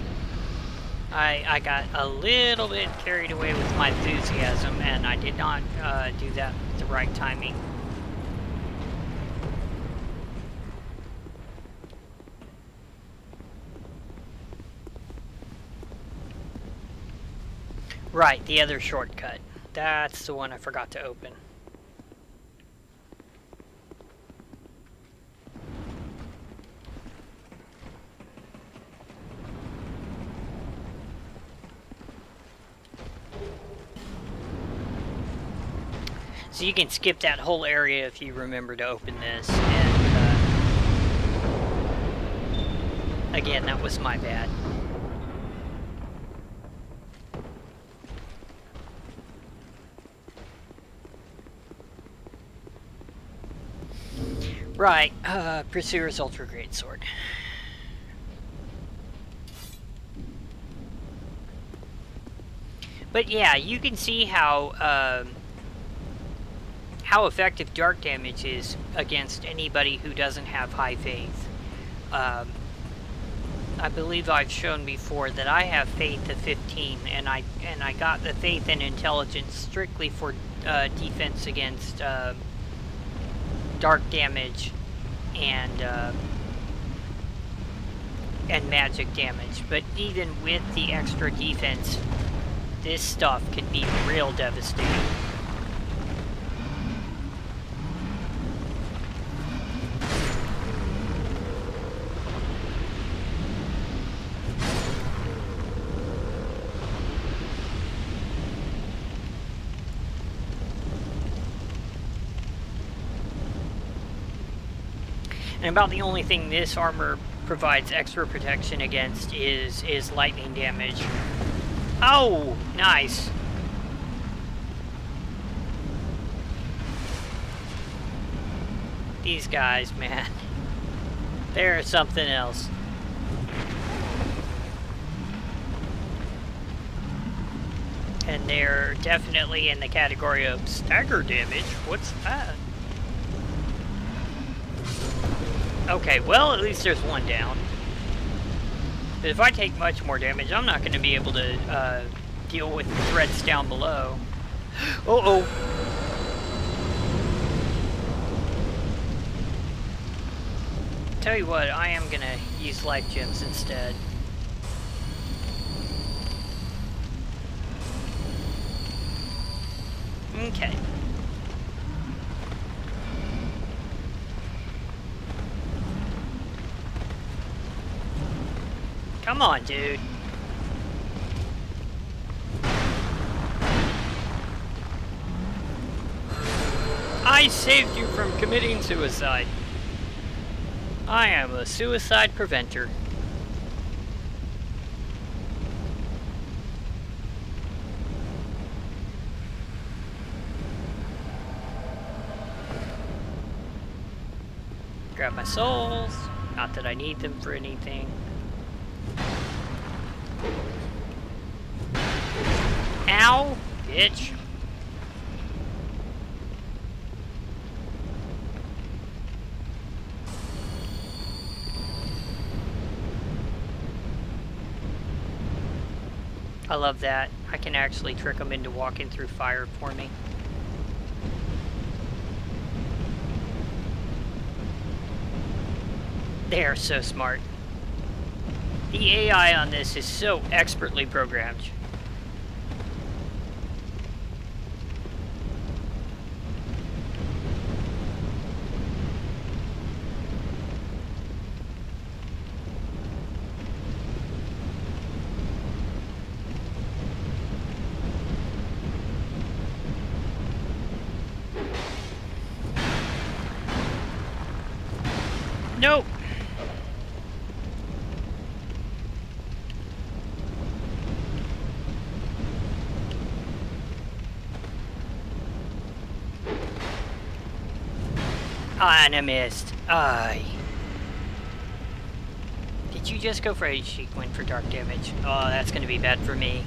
I got a little bit carried away with my enthusiasm, and I did not do that with the right timing. Right, the other shortcut. That's the one I forgot to open. So you can skip that whole area if you remember to open this. And again, that was my bad. Right, Pursuer's Ultra Great Sword. But yeah, you can see how effective dark damage is against anybody who doesn't have high faith. I believe I've shown before that I have faith of 15, and I got the faith and intelligence strictly for defense against dark damage and magic damage. But even with the extra defense, this stuff can be real devastating. And about the only thing this armor provides extra protection against is lightning damage. Oh, nice. These guys, man. They're something else. And they're definitely in the category of stagger damage. What's that? Okay, well, at least there's one down. But if I take much more damage, I'm not going to be able to deal with the threats down below. Uh-oh! Tell you what, I am going to use life gems instead. Okay. Come on, dude. I saved you from committing suicide. I am a suicide preventer. Grab my souls. Not that I need them for anything. Ow, bitch. I love that. I can actually trick them into walking through fire for me. They are so smart. The AI on this is so expertly programmed. Nope. Ah, and I missed. Aye. Did you just go for a went for dark damage? Oh, that's going to be bad for me.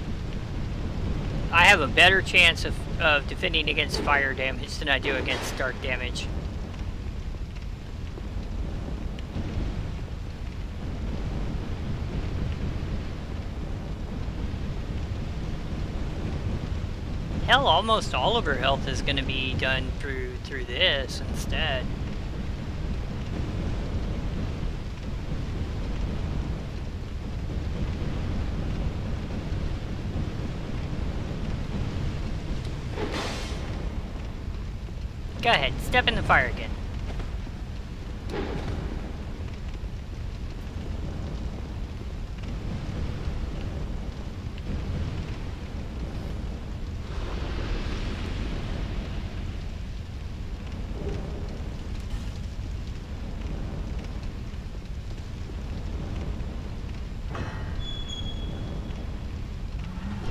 I have a better chance of defending against fire damage than I do against dark damage. Hell, almost all of her health is going to be done through this instead. Go ahead, step in the fire again.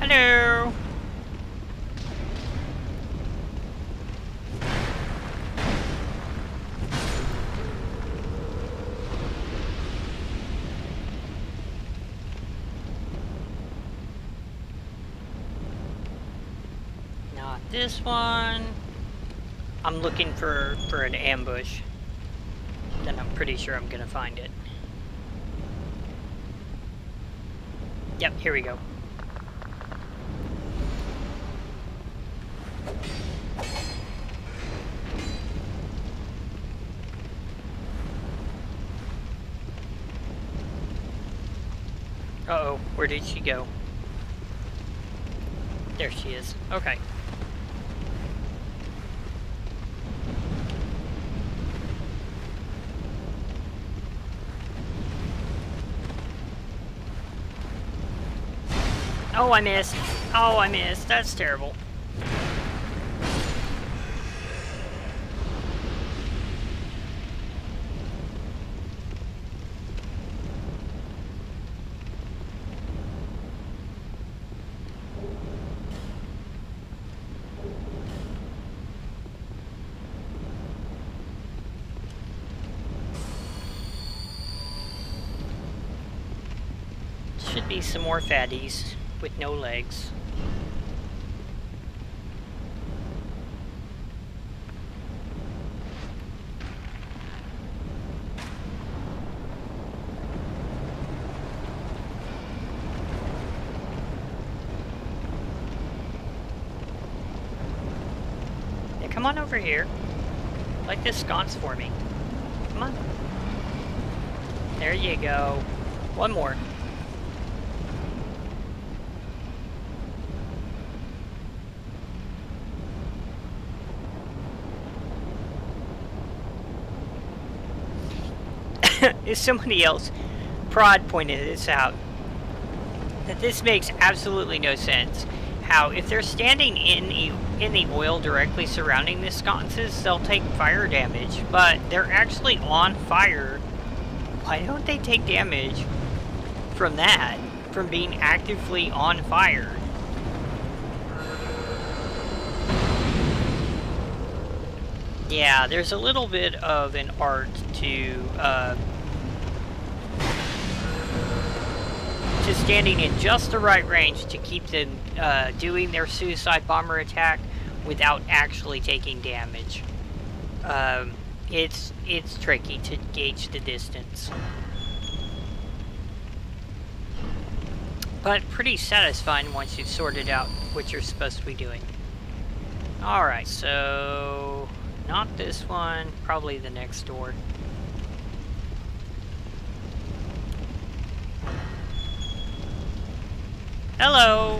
Hello. Not this one. I'm looking for an ambush. Then I'm pretty sure I'm gonna find it. Yep, here we go. Uh-oh, where did she go? There she is. Okay. Oh, I missed. Oh, I missed. That's terrible. Should be some more fatties with no legs. Yeah, come on over here. Like this sconce for me. Come on. There you go. One more. If somebody else, Prod pointed this out, that this makes absolutely no sense. How if they're standing in the oil directly surrounding the sconces, they'll take fire damage, but they're actually on fire. Why don't they take damage from that, from being actively on fire? Yeah, there's a little bit of an art to standing in just the right range to keep them doing their suicide bomber attack without actually taking damage. It's tricky to gauge the distance. but pretty satisfying once you've sorted out what you're supposed to be doing. Alright, so not this one, probably the next door. Hello!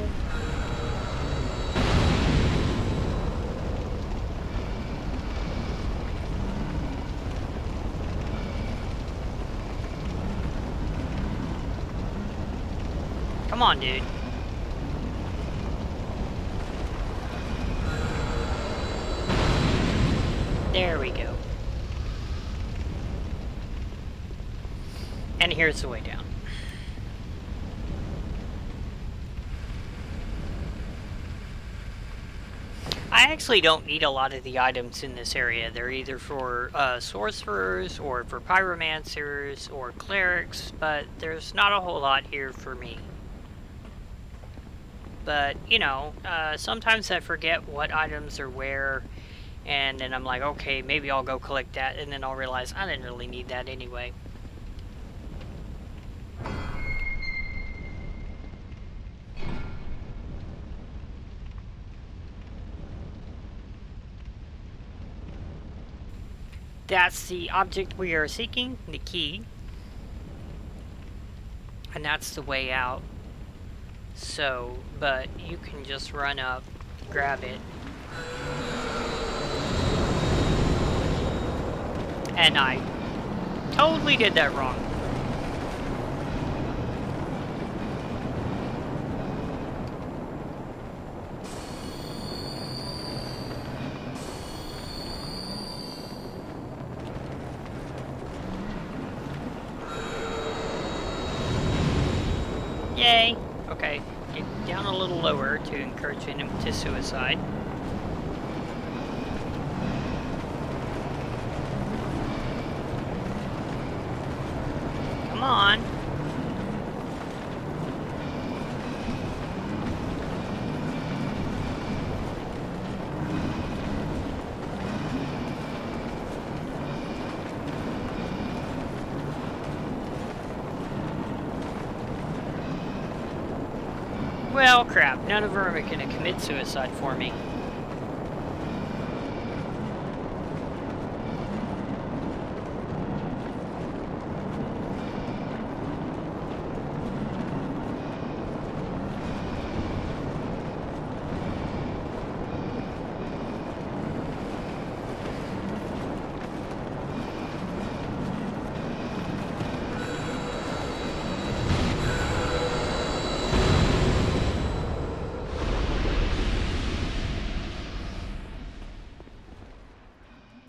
Come on, dude. There we go. And here's the way down. I actually don't need a lot of the items in this area. They're either for sorcerers, or for pyromancers, or clerics, but there's not a whole lot here for me. But, you know, sometimes I forget what items are where, and then I'm like, okay, maybe I'll go collect that, and then I'll realize I didn't really need that anyway. That's the object we are seeking, the key. And that's the way out. So, but you can just run up, grab it. And I totally did that wrong. Yay! Okay, get down a little lower to encourage him to suicide. Come on! Well, crap. None of them are going to commit suicide for me.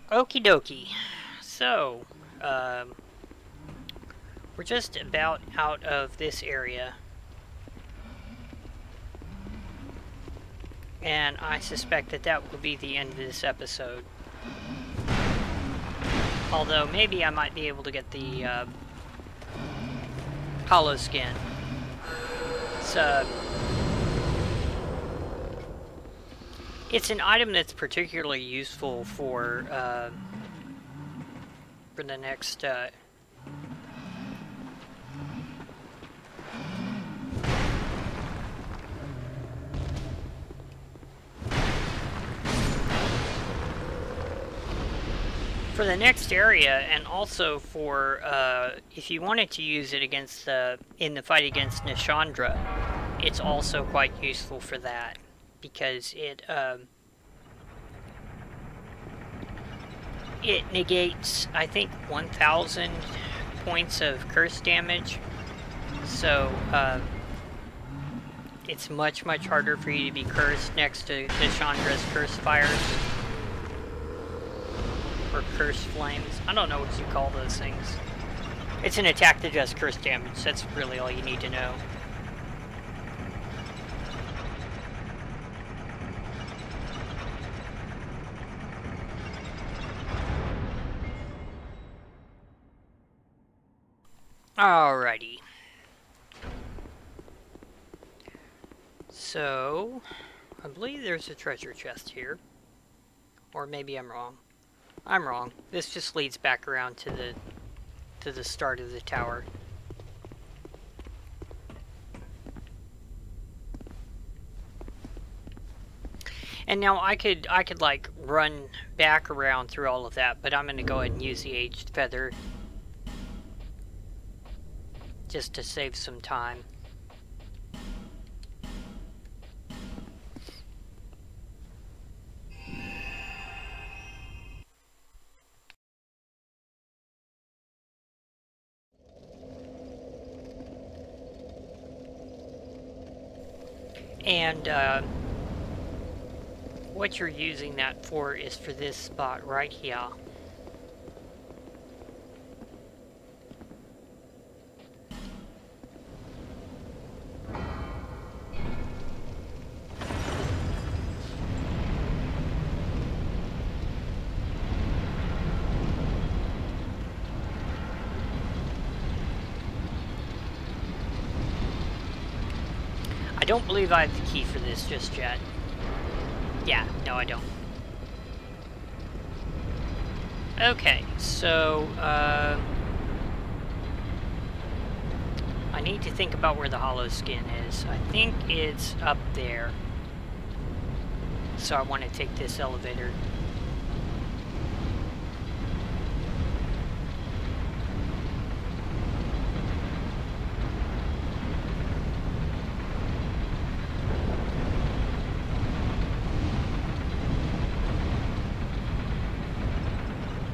Okie dokie. So, we're just about out of this area. And I suspect that that will be the end of this episode. Although, maybe I might be able to get the, hollow skin. It's an item that's particularly useful for the next, for the next area, and also for, if you wanted to use it against, in the fight against Nishandra, it's also quite useful for that. Because it negates, I think, 1,000 points of curse damage. So, it's much harder for you to be cursed next to Nishandra's curse fires. Or curse flames. I don't know what you call those things. It's an attack that does curse damage. That's really all you need to know. Alrighty. So, I believe there's a treasure chest here. Or maybe I'm wrong. I'm wrong. This just leads back around to the start of the tower. And now I could like run back around through all of that, but I'm gonna go ahead and use the aged feather just to save some time. And what you're using that for is for this spot right here. I don't believe I have the key for this just yet. Yeah, no I don't. Okay, so I need to think about where the hollow skin is. I think it's up there. So I want to take this elevator.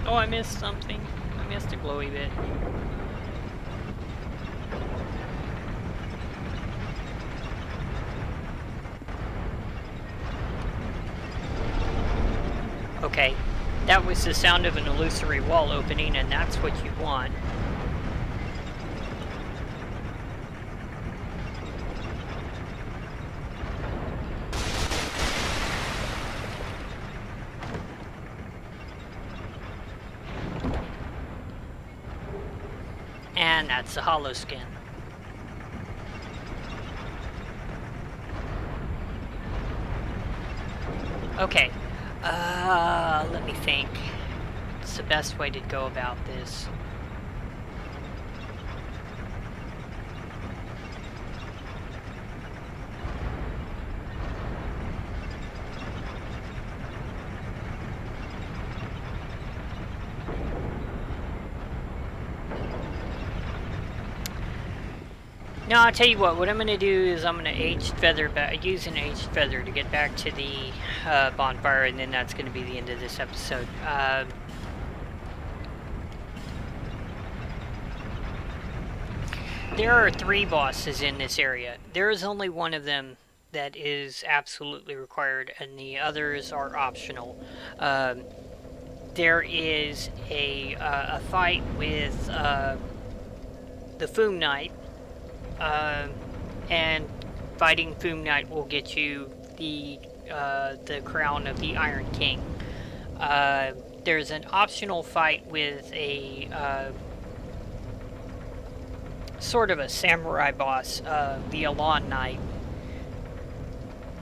Oh, I missed something. I missed a glowy bit. Okay, that was the sound of an illusory wall opening, and that's what you want. And that's the hollow skin. Okay, let me think. What's the best way to go about this? No, I'll tell you what I'm going to do is I'm going to use an aged feather to get back to the bonfire, and then that's going to be the end of this episode. There are 3 bosses in this area. There is only one of them that is absolutely required, and the others are optional. There is a fight with the Fume Knight. And fighting Fume Knight will get you the crown of the Iron King. There's an optional fight with a sort of a samurai boss, the Elan Knight.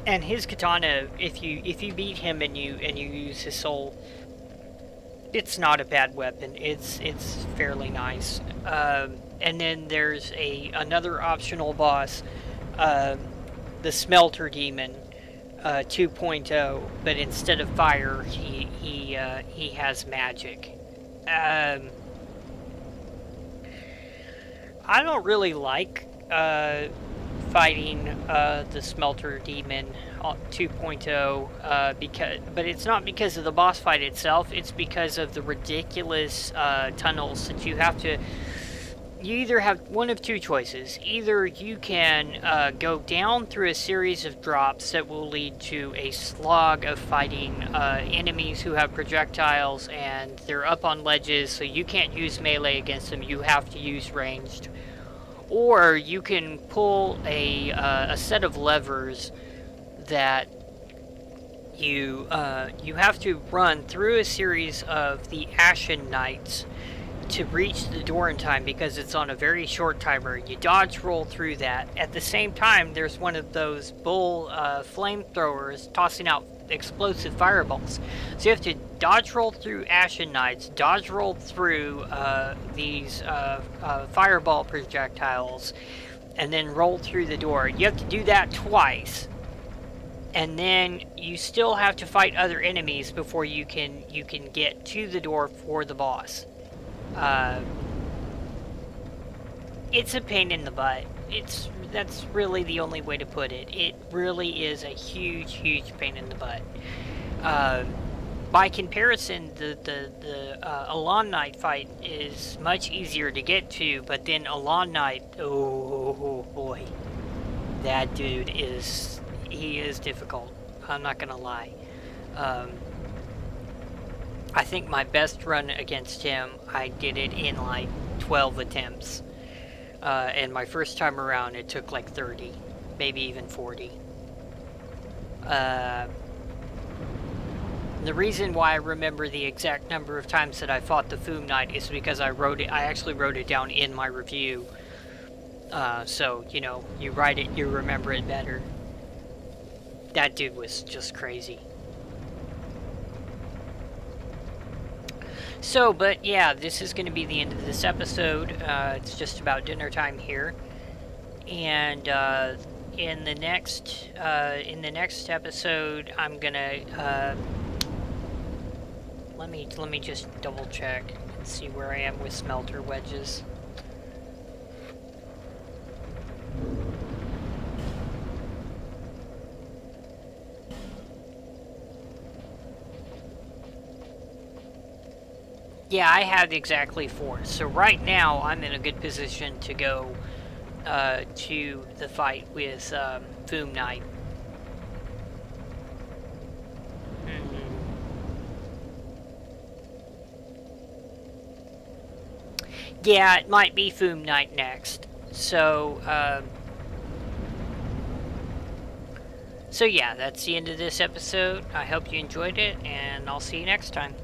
And his katana, if you beat him and you use his soul, it's not a bad weapon. It's fairly nice. And then there's another optional boss, the Smelter Demon 2.0, but instead of fire, he has magic. I don't really like fighting the Smelter Demon 2.0 but it's not because of the boss fight itself. It's because of the ridiculous tunnels that you have to. You either have one of 2 choices. Either you can go down through a series of drops that will lead to a slog of fighting enemies who have projectiles, and they're up on ledges, so you can't use melee against them. You have to use ranged. Or you can pull a set of levers that you have to run through a series of the Ashen Knights to reach the door in time, because it's on a very short timer. You dodge roll through that. At the same time, there's one of those bull flamethrowers tossing out explosive fireballs. So you have to dodge roll through Ashen Knights, dodge roll through these fireball projectiles, and then roll through the door. You have to do that twice. and then you still have to fight other enemies before you can get to the door for the boss. It's a pain in the butt. That's really the only way to put it. It really is a huge pain in the butt. By comparison, the Alon Knight fight is much easier to get to, but then Alon Knight, oh boy, that dude he is difficult. I'm not gonna lie. I think my best run against him, I did it in like 12 attempts. And my first time around, it took like 30, maybe even 40. The reason why I remember the exact number of times that I fought the Fume Knight is because I actually wrote it down in my review. So, you know, you write it, you remember it better. That dude was just crazy. So, but yeah, this is going to be the end of this episode. It's just about dinner time here. And, in the next episode, I'm gonna, let me just double check and see where I am with smelter wedges. Yeah, I have exactly 4. So right now, I'm in a good position to go to the fight with Fume Knight. Yeah, it might be Fume Knight next. So, so yeah, that's the end of this episode. I hope you enjoyed it, and I'll see you next time.